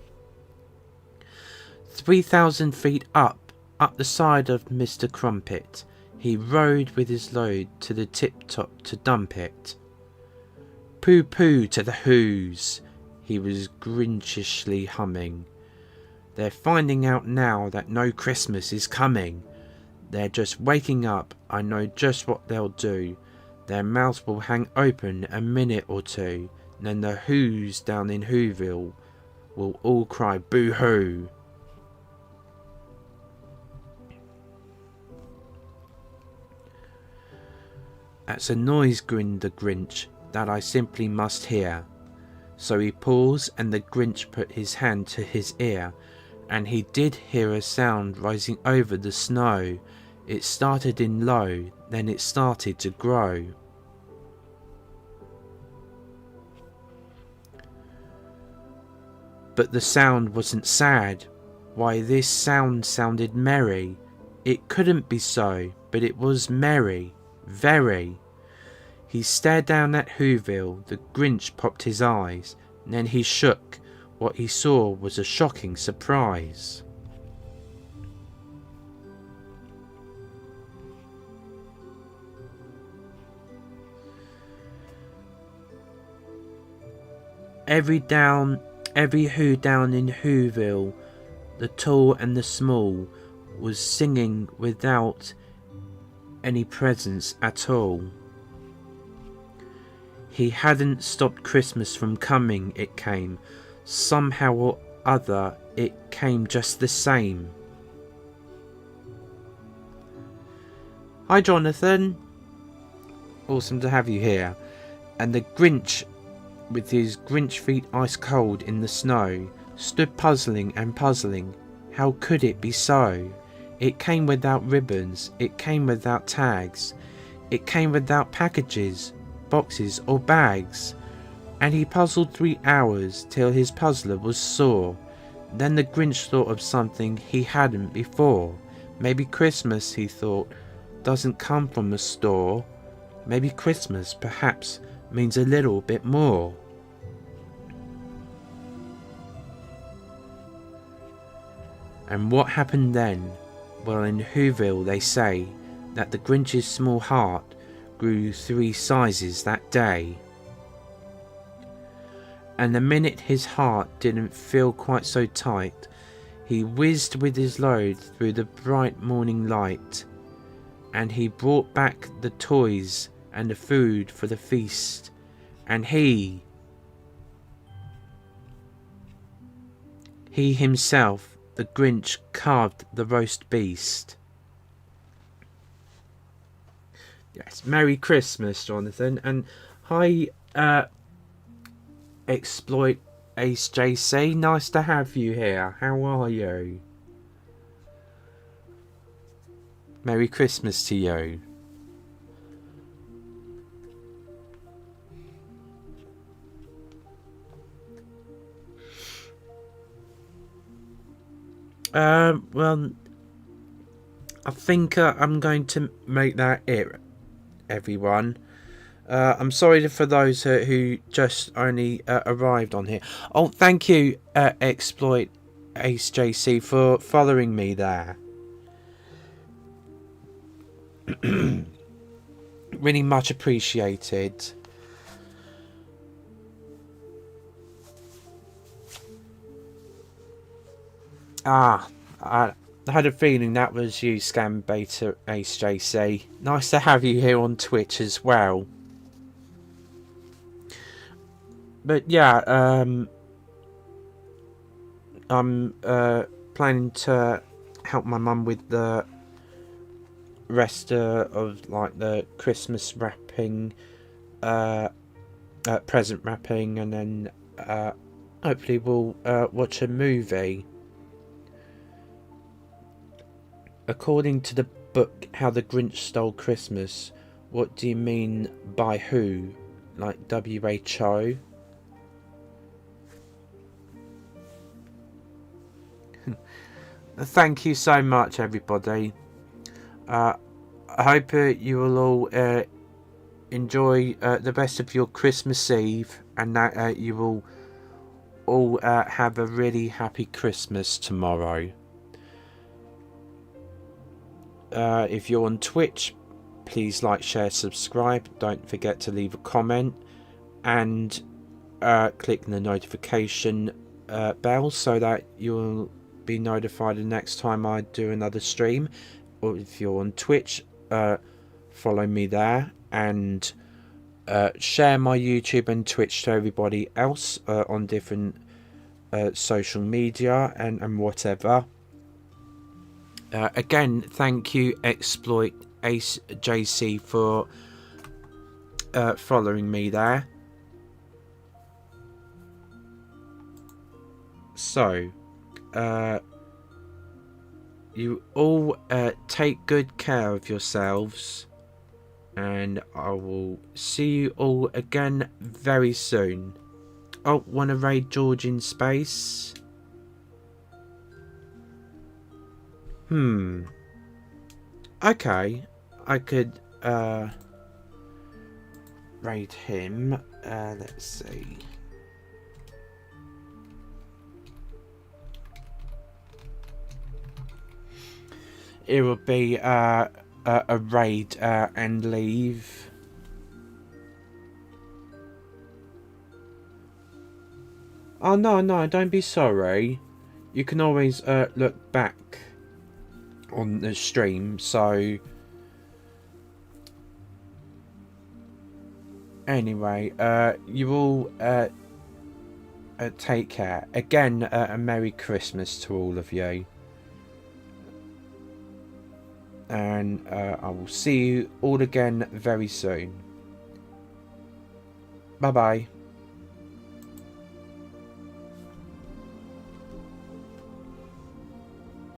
3,000 feet up the side of Mr. Crumpet, he rode with his load to the tip-top to dump it. Pooh-pooh to the Who's, he was grinchishly humming. They're finding out now that no Christmas is coming. They're just waking up, I know just what they'll do. Their mouths will hang open a minute or two, then the Who's down in Whoville will all cry boo-hoo. That's a noise, grinned the Grinch, that I simply must hear. So he paused and the Grinch put his hand to his ear, and he did hear a sound rising over the snow. It started in low, then it started to grow. But the sound wasn't sad. Why, this sound sounded merry. It couldn't be so, but it was merry, very. He stared down at Whoville, the Grinch popped his eyes, and then he shook. What he saw was a shocking surprise. Every Who down in Whoville, the tall and the small, was singing without any presents at all. He hadn't stopped Christmas from coming, it came. Somehow or other, it came just the same. Hi Jonathan. Awesome to have you here. And the Grinch, with his Grinch feet ice cold in the snow, stood puzzling and puzzling. How could it be so? It came without ribbons, it came without tags, it came without packages, boxes or bags. And he puzzled 3 hours till his puzzler was sore. Then the Grinch thought of something he hadn't before. Maybe Christmas, he thought, doesn't come from a store. Maybe Christmas perhaps means a little bit more. And what happened then? Well, in Whoville they say that the Grinch's small heart grew 3 sizes that day. And the minute his heart didn't feel quite so tight, he whizzed with his load through the bright morning light. And he brought back the toys and the food for the feast. And he himself, the Grinch, carved the roast beast. Yes, Merry Christmas, Jonathan. And hi, Exploit Ace JC. Nice to have you here. How are you? Merry Christmas to you. Well, I think I'm going to make that it, everyone. I'm sorry for those who just only arrived on here. Oh, thank you, Exploit Ace JC, for following me there. Really much appreciated. I had a feeling that was you, Scam Beta Ace JC. Nice to have you here on Twitch as well. But yeah, I'm planning to help my mum with the rest of like the Christmas wrapping, present wrapping, and then hopefully we'll watch a movie. According to the book How the Grinch Stole Christmas, what do you mean by who? Like WHO? Thank you so much, everybody. I hope you will all enjoy the rest of your Christmas Eve, and that you will all have a really happy Christmas tomorrow. If you're on Twitch, please like, share, subscribe. Don't forget to leave a comment and click the notification bell so that you'll be notified the next time I do another stream. Or if you're on Twitch, follow me there, and share my YouTube and Twitch to everybody else on different social media and whatever. Again, thank you, Exploit Ace JC, for following me there. So, you all take good care of yourselves, and I will see you all again very soon. Oh, want to raid George in space? Okay, I could raid him. Let's see. It will be a raid and leave. Oh no, don't be sorry. You can always look back on the stream, so anyway, you all take care. Again, a Merry Christmas to all of you. And I will see you all again very soon. Bye bye.